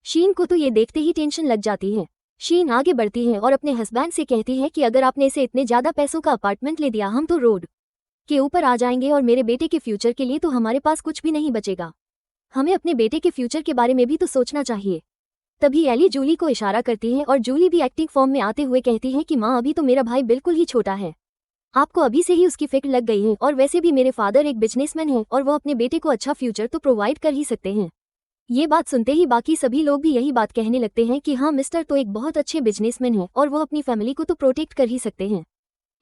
शीन को तो ये देखते ही टेंशन लग जाती है। शीन आगे बढ़ती है और अपने हस्बैंड से कहती है कि अगर आपने इसे इतने ज्यादा पैसों का अपार्टमेंट ले दिया हम तो रोड के ऊपर आ जाएंगे और मेरे बेटे के फ्यूचर के लिए तो हमारे पास कुछ भी नहीं बचेगा। हमें अपने बेटे के फ्यूचर के बारे में भी तो सोचना चाहिए। तभी एली जूली को इशारा करती है और जूली भी एक्टिंग फॉर्म में आते हुए कहती है कि माँ अभी तो मेरा भाई बिल्कुल ही छोटा है, आपको अभी से ही उसकी फिक्र लग गई है और वैसे भी मेरे फादर एक बिजनेसमैन है और वो अपने बेटे को अच्छा फ्यूचर तो प्रोवाइड कर ही सकते हैं। ये बात सुनते ही बाकी सभी लोग भी यही बात कहने लगते हैं कि हाँ मिस्टर तो एक बहुत अच्छे बिजनेसमैन है और वो अपनी फैमिली को तो प्रोटेक्ट कर ही सकते हैं।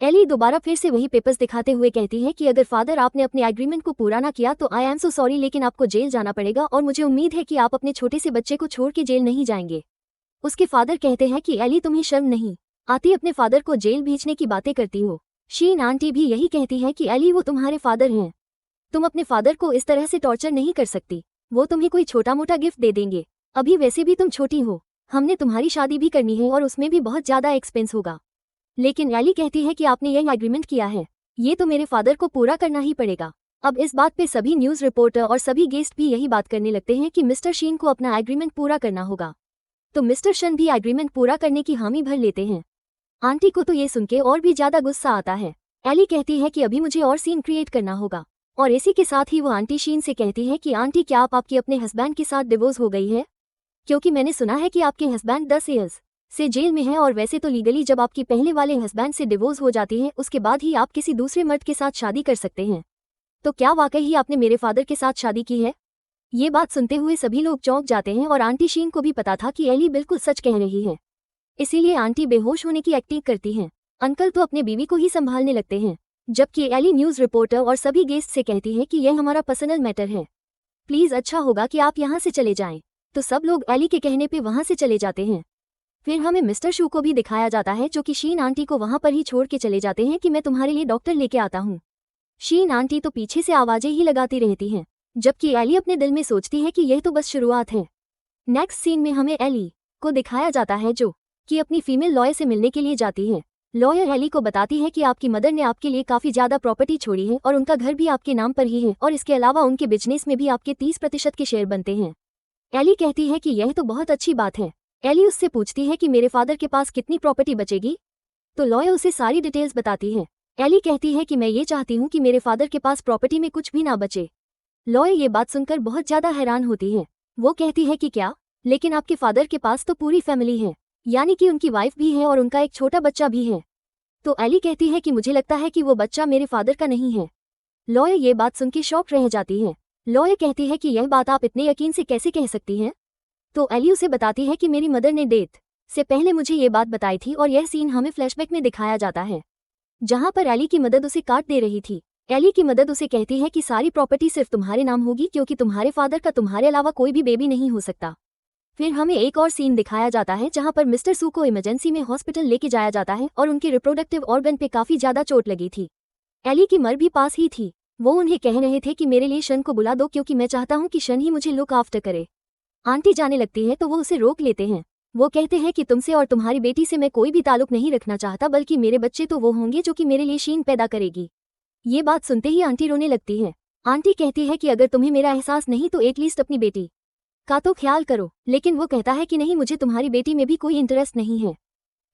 एली दोबारा फिर से वही पेपर्स दिखाते हुए कहती है कि अगर फादर आपने अपने एग्रीमेंट को पूरा ना किया तो आई एम सो सॉरी, लेकिन आपको जेल जाना पड़ेगा और मुझे उम्मीद है कि आप अपने छोटे से बच्चे को छोड़ के जेल नहीं जाएंगे। उसके फादर कहते हैं कि एली तुम्हें शर्म नहीं आती, अपने फादर को जेल भेजने की बातें करती हो। शीन आंटी भी यही कहती है कि एली वो तुम्हारे फादर हैं, तुम अपने फादर को इस तरह से टॉर्चर नहीं कर सकती, वो तुम्हें कोई छोटा मोटा गिफ्ट दे देंगे, अभी वैसे भी तुम छोटी हो, हमने तुम्हारी शादी भी करनी है और उसमें भी बहुत ज्यादा एक्सपेंस होगा। लेकिन एली कहती है कि आपने यह एग्रीमेंट किया है, ये तो मेरे फादर को पूरा करना ही पड़ेगा। अब इस बात पे सभी न्यूज़ रिपोर्टर और सभी गेस्ट भी यही बात करने लगते हैं कि मिस्टर शीन को अपना एग्रीमेंट पूरा करना होगा। तो मिस्टर शन भी एग्रीमेंट पूरा करने की हामी भर लेते हैं। आंटी को तो ये सुन के और भी ज्यादा गुस्सा आता है। एली कहती है कि अभी मुझे और सीन क्रिएट करना होगा, और इसी के साथ ही वो आंटी शीन से कहती है कि आंटी, क्या आपकी अपने हस्बैंड के साथ डिवोर्स हो गई है? क्योंकि मैंने सुना है कि आपके हस्बैंड 10 ईयर्स से जेल में है, और वैसे तो लीगली जब आपकी पहले वाले हस्बैंड से डिवोर्स हो जाती है उसके बाद ही आप किसी दूसरे मर्द के साथ शादी कर सकते हैं। तो क्या वाकई ही आपने मेरे फादर के साथ शादी की है? ये बात सुनते हुए सभी लोग चौंक जाते हैं, और आंटी शीन को भी पता था कि एली बिल्कुल सच कह रही है। इसीलिए आंटी बेहोश होने की एक्टिंग करती हैं। अंकल तो अपने बीवी को ही संभालने लगते हैं, जबकि एली न्यूज़ रिपोर्टर और सभी गेस्ट से कहती है कि यह हमारा पर्सनल मैटर है, प्लीज़ अच्छा होगा कि आप यहाँ से चले जाएं। तो सब लोग एली के कहने पे वहाँ से चले जाते हैं। फिर हमें मिस्टर शू को भी दिखाया जाता है, जो कि शीन आंटी को वहाँ पर ही छोड़ के चले जाते हैं कि मैं तुम्हारे लिए डॉक्टर लेके आता हूँ। शीन आंटी तो पीछे से आवाजें ही लगाती रहती हैं, जबकि एली अपने दिल में सोचती है कि यह तो बस शुरुआत है। नेक्स्ट सीन में हमें एली को दिखाया जाता है, जो कि अपनी फीमेल लॉयर से मिलने के लिए जाती है। लॉयर एली को बताती है कि आपकी मदर ने आपके लिए काफ़ी ज़्यादा प्रॉपर्टी छोड़ी है, और उनका घर भी आपके नाम पर ही है, और इसके अलावा उनके बिजनेस में भी आपके 30% के शेयर बनते हैं। एली कहती है कि यह तो बहुत अच्छी बात है। एली उससे पूछती है कि मेरे फादर के पास कितनी प्रॉपर्टी बचेगी, तो लॉयर उसे सारी डिटेल्स बताती है। एली कहती है कि मैं ये चाहती हूँ कि मेरे फादर के पास प्रॉपर्टी में कुछ भी ना बचे। लॉयर ये बात सुनकर बहुत ज़्यादा हैरान होती है। वो कहती है कि क्या, लेकिन आपके फादर के पास तो पूरी फैमिली है, यानी कि उनकी वाइफ भी है और उनका एक छोटा बच्चा भी है। तो एली कहती है कि मुझे लगता है कि वो बच्चा मेरे फादर का नहीं है। लॉयर ये बात सुन के शॉक रह जाती है। लॉयर कहती है कि यह बात आप इतने यकीन से कैसे कह सकती हैं? तो एली उसे बताती है कि मेरी मदर ने डेथ से पहले मुझे ये बात बताई थी, और यह सीन हमें फ्लैशबैक में दिखाया जाता है, जहां पर एली की मदद उसे काट दे रही थी। एली की मदद उसे कहती है कि सारी प्रॉपर्टी सिर्फ तुम्हारे नाम होगी, क्योंकि तुम्हारे फादर का तुम्हारे अलावा कोई भी बेबी नहीं हो सकता। फिर हमें एक और सीन दिखाया जाता है, जहां पर मिस्टर सू को इमरजेंसी में हॉस्पिटल लेके जाया जाता है, और उनके रिप्रोडक्टिव ऑर्गन पे काफ़ी ज़्यादा चोट लगी थी। एली की मर भी पास ही थी। वो उन्हें कह रहे थे कि मेरे लिए शन को बुला दो, क्योंकि मैं चाहता हूँ कि शन ही मुझे लुक आफ्टर करे। आंटी जाने लगती है तो वो उसे रोक लेते हैं। वो कहते हैं कि तुमसे और तुम्हारी बेटी से मैं कोई भी ताल्लुक नहीं रखना चाहता, बल्कि मेरे बच्चे तो वो होंगे जो कि मेरे लिए शीन पैदा करेगी। ये बात सुनते ही आंटी रोने लगती है। आंटी कहती है कि अगर तुम्हें मेरा एहसास नहीं तो एटलीस्ट अपनी बेटी का तो ख्याल करो, लेकिन वो कहता है कि नहीं, मुझे तुम्हारी बेटी में भी कोई इंटरेस्ट नहीं है।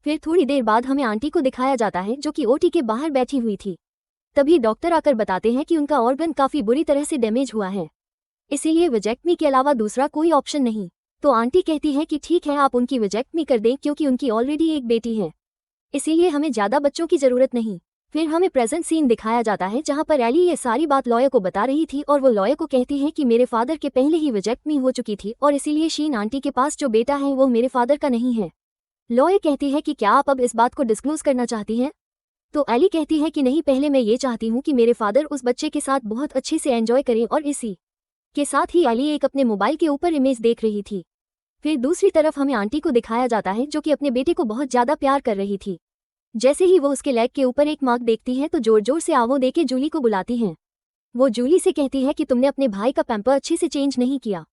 फिर थोड़ी देर बाद हमें आंटी को दिखाया जाता है, जो कि ओटी के बाहर बैठी हुई थी। तभी डॉक्टर आकर बताते हैं कि उनका ऑर्गन काफ़ी बुरी तरह से डैमेज हुआ है, इसीलिए विजेक्टमी के अलावा दूसरा कोई ऑप्शन नहीं। तो आंटी कहती है कि ठीक है, आप उनकी विजेक्टमी कर दें, क्योंकि उनकी ऑलरेडी एक बेटी है, इसीलिए हमें ज़्यादा बच्चों की ज़रूरत नहीं। फिर हमें प्रेजेंट सीन दिखाया जाता है, जहां पर एली ये सारी बात लॉयर को बता रही थी, और वो लॉयर को कहती है कि मेरे फादर के पहले ही विजेक्टमी हो चुकी थी, और इसीलिए शीन आंटी के पास जो बेटा है वो मेरे फादर का नहीं है। लॉयर कहती है कि क्या आप अब इस बात को डिस्क्लोज करना चाहती हैं? तो एली कहती है कि नहीं, पहले मैं ये चाहती हूँ कि मेरे फादर उस बच्चे के साथ बहुत अच्छे से एंजॉय करें, और इसी के साथ ही एली एक अपने मोबाइल के ऊपर इमेज देख रही थी। फिर दूसरी तरफ हमें आंटी को दिखाया जाता है, जो कि अपने बेटे को बहुत ज़्यादा प्यार कर रही थी। जैसे ही वो उसके लेग के ऊपर एक मार्क देखती है तो जोर जोर से आवो दे के जूली को बुलाती हैं। वो जूली से कहती है कि तुमने अपने भाई का पैम्पर अच्छे से चेंज नहीं किया।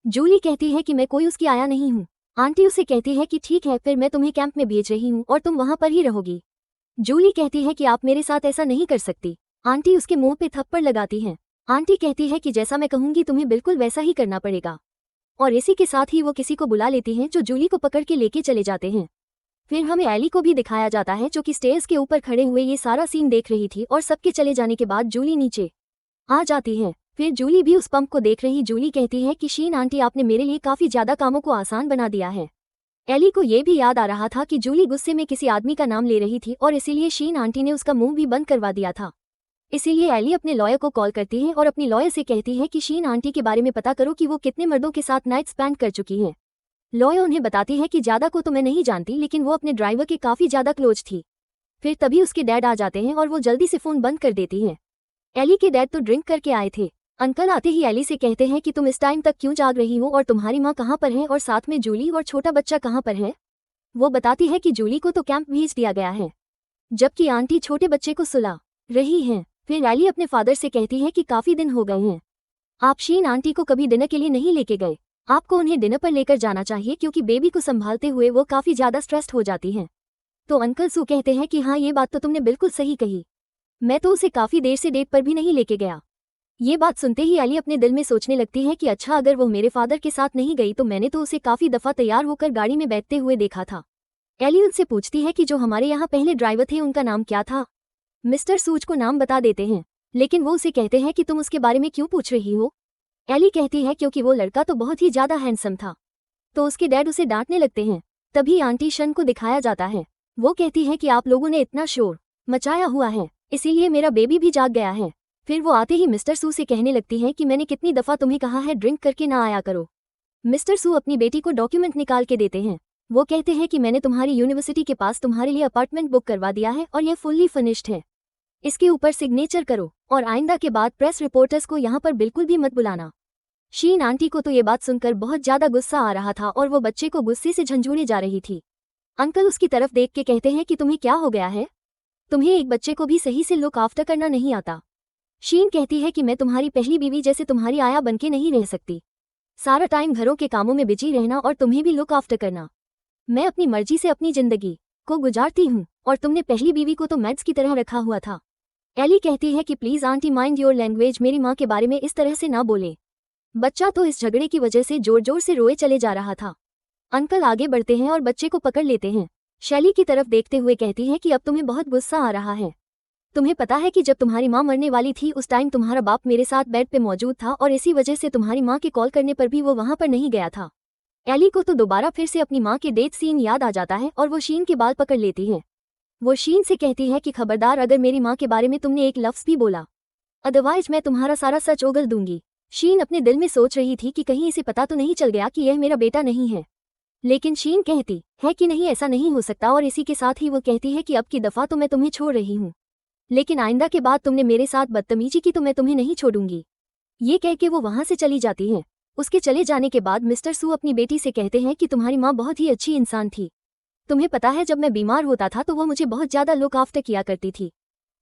जूली कहती है कि मैं कोई उसकी आया नहीं हूँ। आंटी उसे कहती है कि ठीक है, फिर मैं तुम्हें कैंप में भेज रही हूँ और तुम वहाँ पर ही रहोगी। जूली कहती है कि आप मेरे साथ ऐसा नहीं कर सकती। आंटी उसके मुंह पे थप्पड़ लगाती हैं। आंटी कहती है कि जैसा मैं कहूँगी तुम्हें बिल्कुल वैसा ही करना पड़ेगा, और इसी के साथ ही वो किसी को बुला लेती हैं, जो जूली को पकड़ के लेके चले जाते हैं। फिर हमें एली को भी दिखाया जाता है, जो कि स्टेयर्स के ऊपर खड़े हुए ये सारा सीन देख रही थी, और सबके चले जाने के बाद जूली नीचे आ जाती है। फिर जूली भी उस पंप को देख रही जूली कहती है कि शीन आंटी, आपने मेरे लिए काफ़ी ज़्यादा कामों को आसान बना दिया है। एली को ये भी याद आ रहा था कि जूली गुस्से में किसी आदमी का नाम ले रही थी, और इसीलिए शीन आंटी ने उसका मुंह भी बंद करवा दिया था। इसीलिए एली अपने लॉयर को कॉल करती है और अपनी लॉयर से कहती है कि शीन आंटी के बारे में पता करो कि वो कितने मर्दों के साथ नाइट स्पेंड कर चुकी हैं। लॉयर उन्हें बताती है कि ज़्यादा को तो मैं नहीं जानती, लेकिन वो अपने ड्राइवर के काफ़ी ज़्यादा क्लोज थी। फिर तभी उसके डैड आ जाते हैं और वो जल्दी से फ़ोन बंद कर देती हैं। एली के डैड तो ड्रिंक करके आए थे। अंकल आते ही एली से कहते हैं कि तुम इस टाइम तक क्यों जाग रही हो, और तुम्हारी माँ कहाँ पर है, और साथ में जूली और छोटा बच्चा कहाँ पर है। वो बताती है कि जूली को तो कैंप भेज दिया गया है, जबकि आंटी छोटे बच्चे को सुला रही हैं। फिर एली अपने फादर से कहती है कि काफ़ी दिन हो गए हैं, आप शीन आंटी को कभी डिनर के लिए नहीं लेके गए। आपको उन्हें डिनर पर लेकर जाना चाहिए, क्योंकि बेबी को संभालते हुए वो काफ़ी ज़्यादा स्ट्रेस्ड हो जाती हैं। तो अंकल सू कहते हैं कि हाँ, ये बात तो तुमने बिल्कुल सही कही। मैं तो उसे काफ़ी देर से डेट पर भी नहीं लेके गया। ये बात सुनते ही एली अपने दिल में सोचने लगती है कि अच्छा, अगर वो मेरे फादर के साथ नहीं गई तो मैंने तो उसे काफी दफा तैयार होकर गाड़ी में बैठते हुए देखा था। एली उनसे पूछती है कि जो हमारे यहाँ पहले ड्राइवर थे उनका नाम क्या था। मिस्टर सूज को नाम बता देते हैं, लेकिन वो उसे कहते हैं कि तुम उसके बारे में क्यों पूछ रही हो। एली कहती है क्योंकि वो लड़का तो बहुत ही ज्यादा हैंडसम था। तो उसके डैड उसे डांटने लगते हैं। तभी आंटी शन को दिखाया जाता है। वो कहती है कि आप लोगों ने इतना शोर मचाया हुआ है, इसीलिए मेरा बेबी भी जाग गया है। फिर वो आते ही मिस्टर सू से कहने लगती है कि मैंने कितनी दफा तुम्हें कहा है ड्रिंक करके ना आया करो। मिस्टर सू अपनी बेटी को डॉक्यूमेंट निकाल के देते हैं। वो कहते हैं कि मैंने तुम्हारी यूनिवर्सिटी के पास तुम्हारे लिए अपार्टमेंट बुक करवा दिया है और यह फुल्ली फर्निश्ड है। इसके ऊपर सिग्नेचर करो और आइंदा के बाद प्रेस रिपोर्टर्स को यहाँ पर बिल्कुल भी मत बुलाना। शीन आंटी को तो ये बात सुनकर बहुत ज्यादा गुस्सा आ रहा था और वो बच्चे को गुस्से से झंझोड़े जा रही थी। अंकल उसकी तरफ देख के कहते हैं कि तुम्हें क्या हो गया है, तुम्हें एक बच्चे को भी सही से लुक आफ्टर करना नहीं आता। शीन कहती है कि मैं तुम्हारी पहली बीवी जैसे तुम्हारी आया बनके नहीं रह सकती। सारा टाइम घरों के कामों में बिजी रहना और तुम्हें भी लुक आफ्टर करना। मैं अपनी मर्जी से अपनी जिंदगी को गुजारती हूँ और तुमने पहली बीवी को तो मैड्स की तरह रखा हुआ था। एली कहती है कि please aunty mind your language, मेरी माँ के बारे में इस तरह से ना बोले। बच्चा तो इस झगड़े की वजह से जोर जोर से रोए चले जा रहा था। अंकल आगे बढ़ते हैं और बच्चे को पकड़ लेते हैं। शैली की तरफ देखते हुए कहती है कि अब तुम्हें बहुत गुस्सा आ रहा है। तुम्हें पता है कि जब तुम्हारी माँ मरने वाली थी उस टाइम तुम्हारा बाप मेरे साथ बेड पे मौजूद था और इसी वजह से तुम्हारी माँ के कॉल करने पर भी वो वहाँ पर नहीं गया था। एली को तो दोबारा फिर से अपनी माँ के डेथ सीन याद आ जाता है और वो शीन के बाल पकड़ लेती है। वो शीन से कहती है कि खबरदार, अगर मेरी माँ के बारे में तुमने एक लफ्ज़ भी बोला अदरवाइज मैं तुम्हारा सारा सच उगल दूंगी। शीन अपने दिल में सोच रही थी कि कहीं इसे पता तो नहीं चल गया कि यह मेरा बेटा नहीं है, लेकिन शीन कहती है कि नहीं, ऐसा नहीं हो सकता। और इसी के साथ ही वो कहती है कि अब की दफ़ा तो मैं तुम्हें छोड़ रही हूँ, लेकिन आइंदा के बाद तुमने मेरे साथ बदतमीजी की तो मैं तुम्हें नहीं छोड़ूंगी। ये कह के वो वहाँ से चली जाती है। उसके चले जाने के बाद मिस्टर सू अपनी बेटी से कहते हैं कि तुम्हारी माँ बहुत ही अच्छी इंसान थी। तुम्हें पता है जब मैं बीमार होता था तो वो मुझे बहुत ज़्यादा लुक आफ्टर किया करती थी,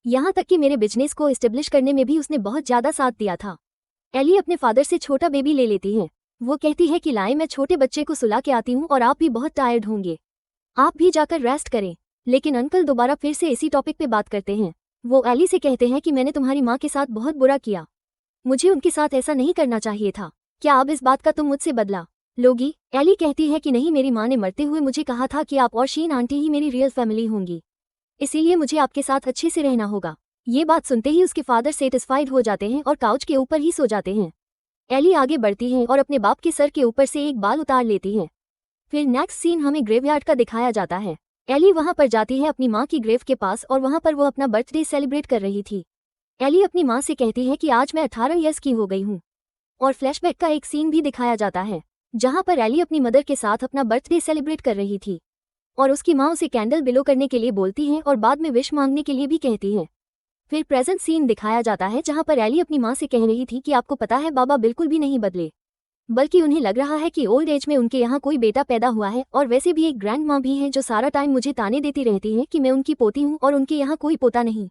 यहाँ तक कि मेरे बिजनेस को एस्टेब्लिश करने में भी उसने बहुत ज़्यादा साथ दिया था। एली अपने फादर से छोटा बेबी ले लेती है। वो कहती है कि लाएं, मैं छोटे बच्चे को सुला के आती हूँ और आप भी बहुत टायर्ड होंगे, आप भी जाकर रेस्ट करें। लेकिन अंकल दोबारा फिर से इसी टॉपिक पे बात करते हैं। वो एली से कहते हैं कि मैंने तुम्हारी माँ के साथ बहुत बुरा किया, मुझे उनके साथ ऐसा नहीं करना चाहिए था। क्या अब इस बात का तुम मुझसे बदला लोगी? एली कहती है कि नहीं, मेरी माँ ने मरते हुए मुझे कहा था कि आप और शीन आंटी ही मेरी रियल फैमिली होंगी, इसीलिए मुझे आपके साथ अच्छे से रहना होगा। ये बात सुनते ही उसके फादर सेटिस्फाइड हो जाते हैं और काउच के ऊपर ही सो जाते हैं। एली आगे बढ़ती है और अपने बाप के सर के ऊपर से एक बाल उतार लेती है। फिर नेक्स्ट सीन हमें ग्रेवयार्ड का दिखाया जाता है। एली वहां पर जाती है अपनी माँ की ग्रेव के पास और वहां पर वो अपना बर्थडे सेलिब्रेट कर रही थी। एली अपनी माँ से कहती है कि आज मैं 18 ईयर्स की हो गई हूँ। और फ्लैशबैक का एक सीन भी दिखाया जाता है जहां पर एली अपनी मदर के साथ अपना बर्थडे सेलिब्रेट कर रही थी और उसकी माँ उसे कैंडल बिलो करने के लिए बोलती है और बाद में विश मांगने के लिए भी कहती है। फिर प्रेजेंट सीन दिखाया जाता है जहां पर एली अपनी माँ से कह रही थी कि आपको पता है बाबा बिल्कुल भी नहीं बदले, बल्कि उन्हें लग रहा है कि ओल्ड एज में उनके यहाँ कोई बेटा पैदा हुआ है। और वैसे भी एक ग्रैंड माँ भी है जो सारा टाइम मुझे ताने देती रहती है कि मैं उनकी पोती हूँ और उनके यहाँ कोई पोता नहीं।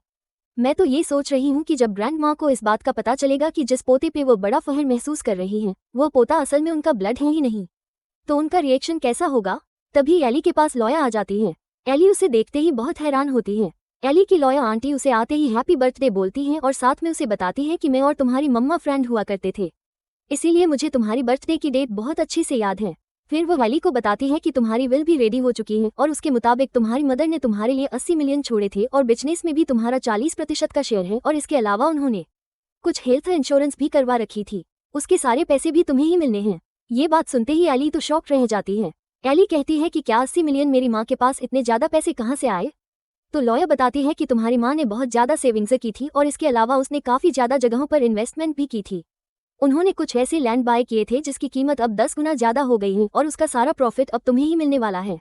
मैं तो ये सोच रही हूँ कि जब ग्रैंड माँ को इस बात का पता चलेगा कि जिस पोते पे वो बड़ा फख्र महसूस कर रही हैं वो पोता असल में उनका ब्लड है ही नहीं, तो उनका रिएक्शन कैसा होगा। तभी एली के पास लॉया आ जाती है। एली उसे देखते ही बहुत हैरान होती है। एली की लॉया आंटी उसे आते ही हैप्पी बर्थडे बोलती हैं और साथ में उसे बताती है कि मैं और तुम्हारी मम्मा फ्रेंड हुआ करते थे, इसीलिए मुझे तुम्हारी बर्थडे की डेट बहुत अच्छे से याद है। फिर वो एली को बताती है कि तुम्हारी विल भी रेडी हो चुकी है और उसके मुताबिक तुम्हारी मदर ने तुम्हारे लिए 80 मिलियन छोड़े थे और बिजनेस में भी तुम्हारा 40% का शेयर है और इसके अलावा उन्होंने कुछ हेल्थ इंश्योरेंस भी करवा रखी थी, उसके सारे पैसे भी तुम्हें ही मिलने हैं। ये बात सुनते ही एली तो शॉक रह जाती है। एली कहती है कि क्या 80 मिलियन, मेरी माँ के पास इतने ज़्यादा पैसे कहाँ से आए? तो लॉयर बताती है कि तुम्हारी माँ ने बहुत ज़्यादा सेविंग्स की थी और इसके अलावा उसने काफ़ी ज़्यादा जगहों पर इन्वेस्टमेंट भी की थी। उन्होंने कुछ ऐसे लैंड बाय किए थे जिसकी कीमत अब 10 गुना ज़्यादा हो गई है और उसका सारा प्रॉफिट अब तुम्हें ही मिलने वाला है।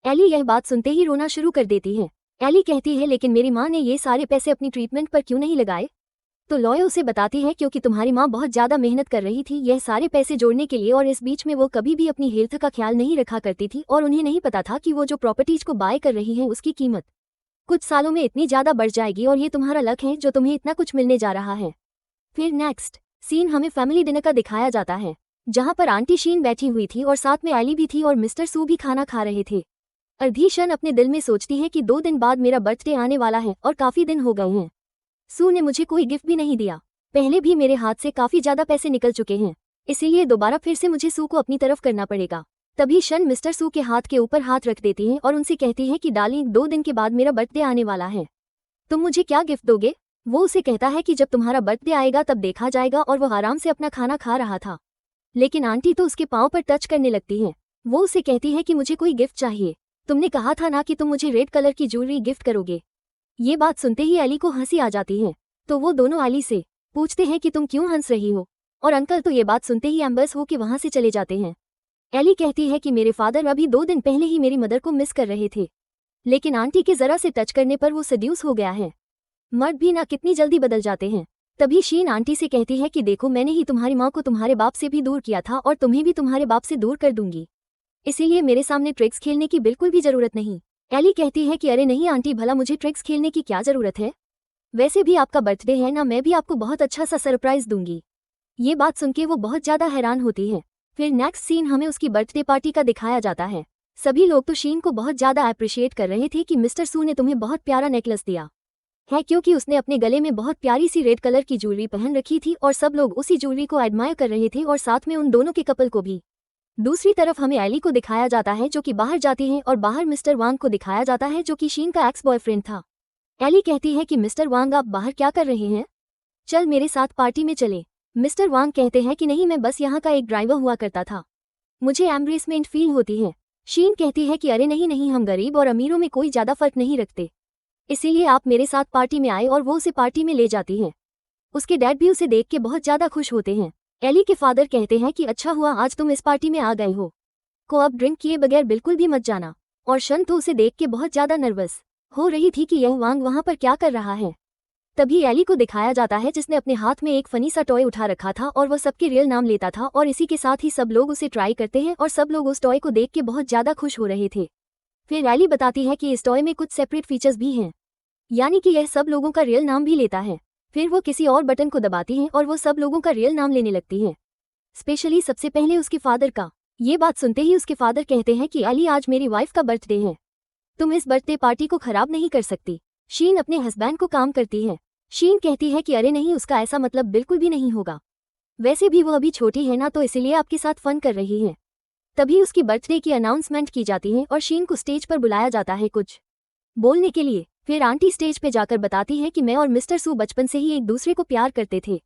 एली यह बात सुनते ही रोना शुरू कर देती है। एली कहती है लेकिन मेरी माँ ने ये सारे पैसे अपनी ट्रीटमेंट पर क्यों नहीं लगाए? तो लॉयर उसे बताती है क्योंकि तुम्हारी माँ बहुत ज़्यादा मेहनत कर रही थी यह सारे पैसे जोड़ने के लिए और इस बीच में वो कभी भी अपनी हेल्थ का ख्याल नहीं रखा करती थी और उन्हें नहीं पता था कि वो जो प्रॉपर्टीज को बाय कर रही है उसकी कीमत कुछ सालों में इतनी ज़्यादा बढ़ जाएगी और ये तुम्हारा लक है जो तुम्हें इतना कुछ मिलने जा रहा है। फिर नेक्स्ट सीन हमें फैमिली डिनर का दिखाया जाता है जहां पर आंटी शीन बैठी हुई थी और साथ में एली भी थी और मिस्टर सू भी खाना खा रहे थे। अर्धीशन अपने दिल में सोचती है कि 2 दिन बाद मेरा बर्थडे आने वाला है और काफ़ी दिन हो गए हैं, सू ने मुझे कोई गिफ्ट भी नहीं दिया। पहले भी मेरे हाथ से काफी ज्यादा पैसे निकल चुके हैं, इसीलिए दोबारा फिर से मुझे सू को अपनी तरफ करना पड़ेगा। तभी शन मिस्टर सू के हाथ के ऊपर हाथ रख देती है और उनसे कहती है कि डार्लिंग 2 दिन के बाद मेरा बर्थडे आने वाला है, तुम मुझे क्या गिफ्ट दोगे? वो उसे कहता है कि जब तुम्हारा बर्थडे आएगा तब देखा जाएगा, और वो आराम से अपना खाना खा रहा था। लेकिन आंटी तो उसके पाँव पर टच करने लगती है। वो उसे कहती है कि मुझे कोई गिफ्ट चाहिए, तुमने कहा था ना कि तुम मुझे रेड कलर की ज्वेलरी गिफ्ट करोगे। ये बात सुनते ही एली को हंसी आ जाती है, तो वो दोनों एली से पूछते हैं कि तुम क्यों हंस रही हो, और अंकल तो ये बात सुनते ही एम्बर्स हो के वहां से चले जाते हैं। एली कहती है कि मेरे फादर अभी 2 दिन पहले ही मेरी मदर को मिस कर रहे थे, लेकिन आंटी के जरा से टच करने पर वो सेड्यूस हो गया है। मर्द भी ना कितनी जल्दी बदल जाते हैं। तभी शीन आंटी से कहती है कि देखो, मैंने ही तुम्हारी माँ को तुम्हारे बाप से भी दूर किया था और तुम्हें भी तुम्हारे बाप से दूर कर दूंगी, इसीलिए मेरे सामने ट्रिक्स खेलने की बिल्कुल भी जरूरत नहीं। एली कहती है कि अरे नहीं आंटी, भला मुझे ट्रिक्स खेलने की क्या जरूरत है, वैसे भी आपका बर्थडे है ना, मैं भी आपको बहुत अच्छा सा सरप्राइज दूंगी। ये बात सुनके वो बहुत ज्यादा हैरान होती है। फिर नेक्स्ट सीन हमें उसकी बर्थडे पार्टी का दिखाया जाता है। सभी लोग तो शीन को बहुत ज्यादा अप्रिशिएट कर रहे थे कि मिस्टर सू ने तुम्हें बहुत प्यारा नेकलेस दिया है, क्योंकि उसने अपने गले में बहुत प्यारी सी रेड कलर की ज्वेलरी पहन रखी थी और सब लोग उसी ज्वेलरी को एडमायर कर रहे थे और साथ में उन दोनों के कपल को भी। दूसरी तरफ हमें एली को दिखाया जाता है जो कि बाहर जाती है और बाहर मिस्टर वांग को दिखाया जाता है जो कि शीन का एक्स बॉयफ्रेंड था। एली कहती है कि मिस्टर वांग आप बाहर क्या कर रहे हैं, चल मेरे साथ पार्टी में चले। मिस्टर वांग कहते हैं कि नहीं, मैं बस यहाँ का एक ड्राइवर हुआ करता था, मुझे एम्ब्रेसमेंट फील होती है। शीन कहती है कि अरे नहीं नहीं, हम गरीब और अमीरों में कोई ज्यादा फर्क नहीं रखते, इसीलिए आप मेरे साथ पार्टी में आए, और वो उसे पार्टी में ले जाती है। उसके डैड भी उसे देख के बहुत ज्यादा खुश होते हैं। एली के फादर कहते हैं कि अच्छा हुआ आज तुम इस पार्टी में आ गए हो, को अब ड्रिंक किए बगैर बिल्कुल भी मत जाना। और शन तो उसे देख के बहुत ज्यादा नर्वस हो रही थी कि यह वांग वहां पर क्या कर रहा है। तभी एली को दिखाया जाता है जिसने अपने हाथ में एक फनी सा टॉय उठा रखा था और वह सबके रियल नाम लेता था, और इसी के साथ ही सब लोग उसे ट्राई करते हैं और सब लोग उस टॉय को देख के बहुत ज्यादा खुश हो रहे थे। फिर एली बताती है कि इस टॉय में कुछ सेपरेट फीचर्स भी हैं, यानी कि यह सब लोगों का रियल नाम भी लेता है। फिर वो किसी और बटन को दबाती है और वो सब लोगों का रियल नाम लेने लगती है, स्पेशली सबसे पहले उसके फादर का। ये बात सुनते ही उसके फादर कहते हैं कि एली आज मेरी वाइफ का बर्थडे है, तुम इस बर्थडे पार्टी को खराब नहीं कर सकती। शीन अपने हस्बैंड को काम करती है। शीन कहती है कि अरे नहीं, उसका ऐसा मतलब बिल्कुल भी नहीं होगा, वैसे भी वो अभी छोटी है ना, तो इसीलिए आपके साथ फन कर रही है। तभी उसकी बर्थडे की अनाउंसमेंट की जाती है और शीन को स्टेज पर बुलाया जाता है कुछ बोलने के लिए। फिर आंटी स्टेज पे जाकर बताती है कि मैं और मिस्टर सू बचपन से ही एक दूसरे को प्यार करते थे,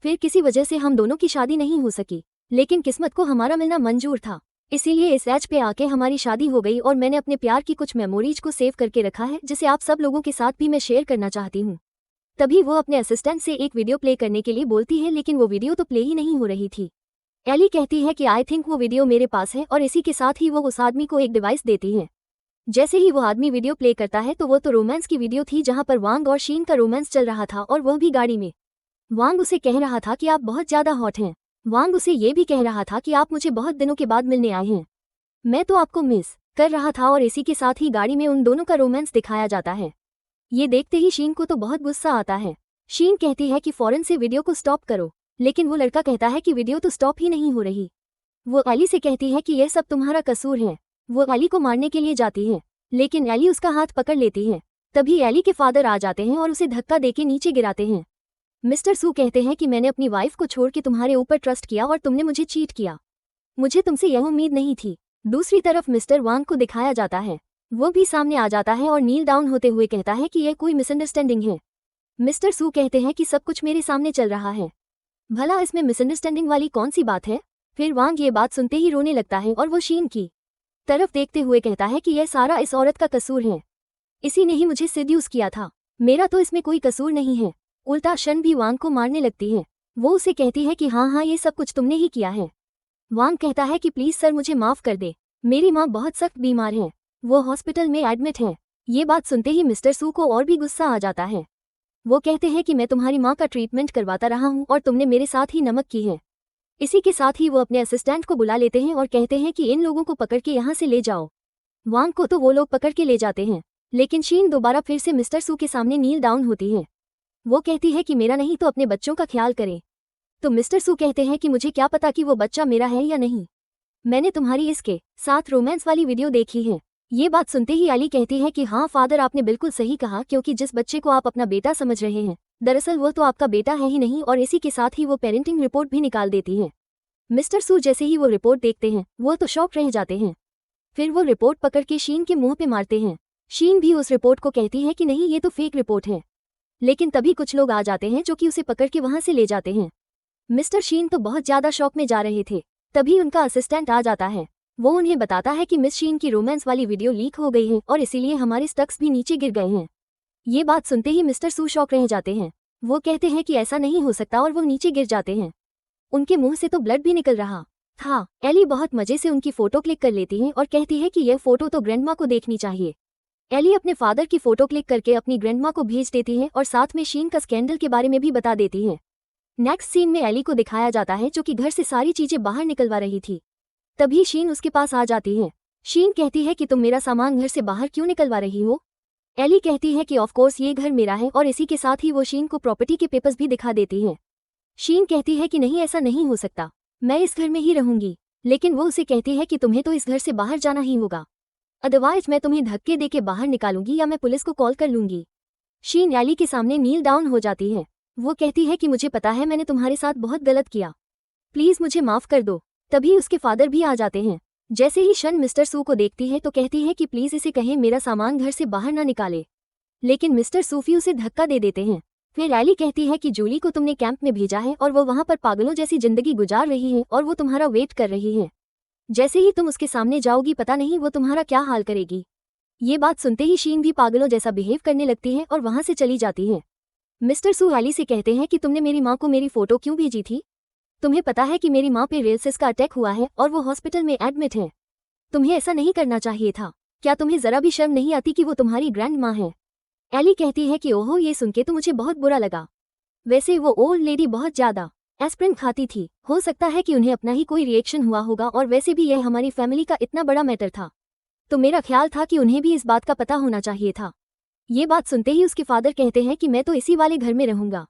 फिर किसी वजह से हम दोनों की शादी नहीं हो सकी, लेकिन किस्मत को हमारा मिलना मंजूर था, इसीलिए इस एज पे आके हमारी शादी हो गई, और मैंने अपने प्यार की कुछ मेमोरीज को सेव करके रखा है जिसे आप सब लोगों के साथ भी मैं शेयर करना चाहती हूँ। तभी वो अपने असिस्टेंट से एक वीडियो प्ले करने के लिए बोलती है, लेकिन वो वीडियो तो प्ले ही नहीं हो रही थी। एली कहती है कि आई थिंक वो वीडियो मेरे पास है, और इसी के साथ ही वो उस आदमी को एक डिवाइस देती है। जैसे ही वो आदमी वीडियो प्ले करता है तो वो तो रोमांस की वीडियो थी जहां पर वांग और शीन का रोमांस चल रहा था, और वह भी गाड़ी में। वांग उसे कह रहा था कि आप बहुत ज्यादा हॉट हैं। वांग उसे ये भी कह रहा था कि आप मुझे बहुत दिनों के बाद मिलने आए हैं, मैं तो आपको मिस कर रहा था, और इसी के साथ ही गाड़ी में उन दोनों का रोमांस दिखाया जाता है। ये देखते ही शीन को तो बहुत गुस्सा आता है। शीन कहती है कि फौरन से वीडियो को स्टॉप करो, लेकिन वो लड़का कहता है कि वीडियो तो स्टॉप ही नहीं हो रही। वो एली से कहती है कि यह सब तुम्हारा कसूर है। वो एली को मारने के लिए जाती है, लेकिन एली उसका हाथ पकड़ लेती है। तभी एली के फादर आ जाते हैं और उसे धक्का देके नीचे गिराते हैं। मिस्टर सू कहते हैं कि मैंने अपनी वाइफ को छोड़ के तुम्हारे ऊपर ट्रस्ट किया और तुमने मुझे चीट किया, मुझे तुमसे यह उम्मीद नहीं थी। दूसरी तरफ मिस्टर वांग को दिखाया जाता है, वो भी सामने आ जाता है और नील डाउन होते हुए कहता है कि यह कोई मिसअंडरस्टैंडिंग है। मिस्टर सू कहते हैं कि सब कुछ मेरे सामने चल रहा है, भला इसमें मिसअंडरस्टैंडिंग वाली कौन सी बात है। फिर वांग ये बात सुनते ही रोने लगता है और वो शीन की तरफ देखते हुए कहता है कि यह सारा इस औरत का कसूर है, इसी ने ही मुझे सेड्यूस किया था, मेरा तो इसमें कोई कसूर नहीं है। उल्टा शन भी वांग को मारने लगती है। वो उसे कहती है कि हाँ ये सब कुछ तुमने ही किया है। वांग कहता है कि प्लीज सर मुझे माफ कर दे, मेरी माँ बहुत सख्त बीमार है, वो हॉस्पिटल में एडमिट है। ये बात सुनते ही मिस्टर सू को और भी गुस्सा आ जाता है। वो कहते हैं कि मैं तुम्हारी माँ का ट्रीटमेंट करवाता रहा हूँ और तुमने मेरे साथ ही नमक की है। इसी के साथ ही वो अपने असिस्टेंट को बुला लेते हैं और कहते हैं कि इन लोगों को पकड़ के यहाँ से ले जाओ। वांग को तो वो लोग पकड़ के ले जाते हैं, लेकिन शीन दोबारा फिर से मिस्टर सू के सामने नील डाउन होती है। वो कहती है कि मेरा नहीं तो अपने बच्चों का ख्याल करें। तो मिस्टर सू कहते हैं कि मुझे क्या पता कि वो बच्चा मेरा है या नहीं, मैंने तुम्हारी इसके साथ रोमांस वाली वीडियो देखी है। ये बात सुनते ही एली कहती है कि हाँ फादर आपने बिल्कुल सही कहा, क्योंकि जिस बच्चे को आप अपना बेटा समझ रहे हैं दरअसल वो तो आपका बेटा है ही नहीं और इसी के साथ ही वो पेरेंटिंग रिपोर्ट भी निकाल देती हैं। मिस्टर सू जैसे ही वो रिपोर्ट देखते हैं वो तो शॉक रह जाते हैं। फिर वो रिपोर्ट पकड़ के शीन के मुंह पे मारते हैं। शीन भी उस रिपोर्ट को कहती है कि नहीं ये तो फेक रिपोर्ट है। लेकिन तभी कुछ लोग आ जाते हैं जो कि उसे पकड़ के वहां से ले जाते हैं। मिस्टर शीन तो बहुत ज्यादा शॉक में जा रहे थे। तभी उनका असिस्टेंट आ जाता है। वो उन्हें बताता है कि मिस शीन की रोमांस वाली वीडियो लीक हो गई है और इसीलिए हमारे स्टक्स भी नीचे गिर गए हैं। ये बात सुनते ही मिस्टर सू शॉक रह जाते हैं। वो कहते हैं कि ऐसा नहीं हो सकता और वो नीचे गिर जाते हैं। उनके मुंह से तो ब्लड भी निकल रहा था। एली बहुत मजे से उनकी फोटो क्लिक कर लेती है और कहती है कि यह फोटो तो ग्रैंडमा को देखनी चाहिए। एली अपने फादर की फोटो क्लिक करके अपनी ग्रैंडमा को भेज देती है और साथ में शीन का स्कैंडल के बारे में भी बता देती है। नेक्स्ट सीन में एली को दिखाया जाता है जो कि घर से सारी चीजें बाहर निकलवा रही थी। तभी शीन उसके पास आ जाती है। शीन कहती है कि तुम मेरा सामान घर से बाहर क्यों निकलवा रही हो। एली कहती है कि ऑफ कोर्स ये घर मेरा है और इसी के साथ ही वो शीन को प्रॉपर्टी के पेपर्स भी दिखा देती है। शीन कहती है कि नहीं ऐसा नहीं हो सकता, मैं इस घर में ही रहूंगी। लेकिन वो उसे कहती है कि तुम्हें तो इस घर से बाहर जाना ही होगा, अदरवाइज मैं तुम्हें धक्के देके बाहर निकालूंगी या मैं पुलिस को कॉल कर लूंगी। शीन एली के सामने नील डाउन हो जाती है। वो कहती है कि मुझे पता है मैंने तुम्हारे साथ बहुत गलत किया, प्लीज मुझे माफ कर दो। तभी उसके फादर भी आ जाते हैं। जैसे ही शन मिस्टर सू को देखती है तो कहती है कि प्लीज इसे कहें मेरा सामान घर से बाहर ना निकाले। लेकिन मिस्टर सूफी उसे धक्का दे देते हैं। फिर एली कहती है कि जूली को तुमने कैंप में भेजा है और वो वहां पर पागलों जैसी जिंदगी गुजार रही है और वो तुम्हारा वेट कर रही है। जैसे ही तुम उसके सामने जाओगी पता नहीं वो तुम्हारा क्या हाल करेगी। ये बात सुनते ही शीन भी पागलों जैसा बिहेव करने लगती है और वहां से चली जाती है। मिस्टर सू एली से कहते हैं कि तुमने मेरी माँ को मेरी फोटो क्यों भेजी थी। तुम्हें पता है कि मेरी माँ पे रेलसिस का अटैक हुआ है और वो हॉस्पिटल में एडमिट है। तुम्हें ऐसा नहीं करना चाहिए था। क्या तुम्हें जरा भी शर्म नहीं आती कि वो तुम्हारी ग्रैंड माँ है। एली कहती है कि ओहो ये सुन के तो मुझे बहुत बुरा लगा। वैसे वो ओल्ड लेडी बहुत ज्यादा एस्प्रिन खाती थी, हो सकता है कि उन्हें अपना ही कोई रिएक्शन हुआ होगा और वैसे भी यह हमारी फैमिली का इतना बड़ा मैटर था तो मेरा ख्याल था कि उन्हें भी इस बात का पता होना चाहिए था। ये बात सुनते ही उसके फादर कहते हैं कि मैं तो इसी वाले घर में रहूंगा,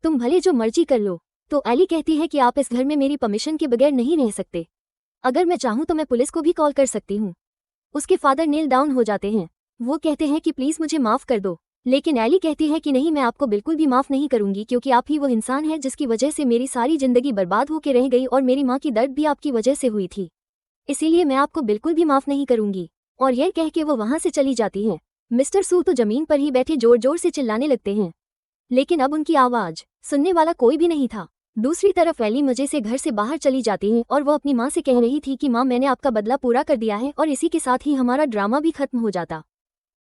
तुम भले जो मर्जी कर लो। तो एली कहती है कि आप इस घर में मेरी परमिशन के बगैर नहीं रह सकते, अगर मैं चाहूँ तो मैं पुलिस को भी कॉल कर सकती हूँ। उसके फादर नील डाउन हो जाते हैं। वो कहते हैं कि प्लीज मुझे माफ कर दो। लेकिन एली कहती है कि नहीं मैं आपको बिल्कुल भी माफ नहीं करूंगी क्योंकि आप ही वो इंसान है जिसकी वजह से मेरी सारी जिंदगी बर्बाद होकर रह गई और मेरी माँ की दर्द भी आपकी वजह से हुई थी, इसीलिए मैं आपको बिल्कुल भी माफ नहीं करूंगी। और यह कह के वो वहां से चली जाती है। मिस्टर सू तो जमीन पर ही बैठे जोर जोर से चिल्लाने लगते हैं, लेकिन अब उनकी आवाज सुनने वाला कोई भी नहीं था। दूसरी तरफ एली मजे से घर से बाहर चली जाती है और वो अपनी माँ से कह रही थी कि माँ मैंने आपका बदला पूरा कर दिया है और इसी के साथ ही हमारा ड्रामा भी खत्म हो जाता।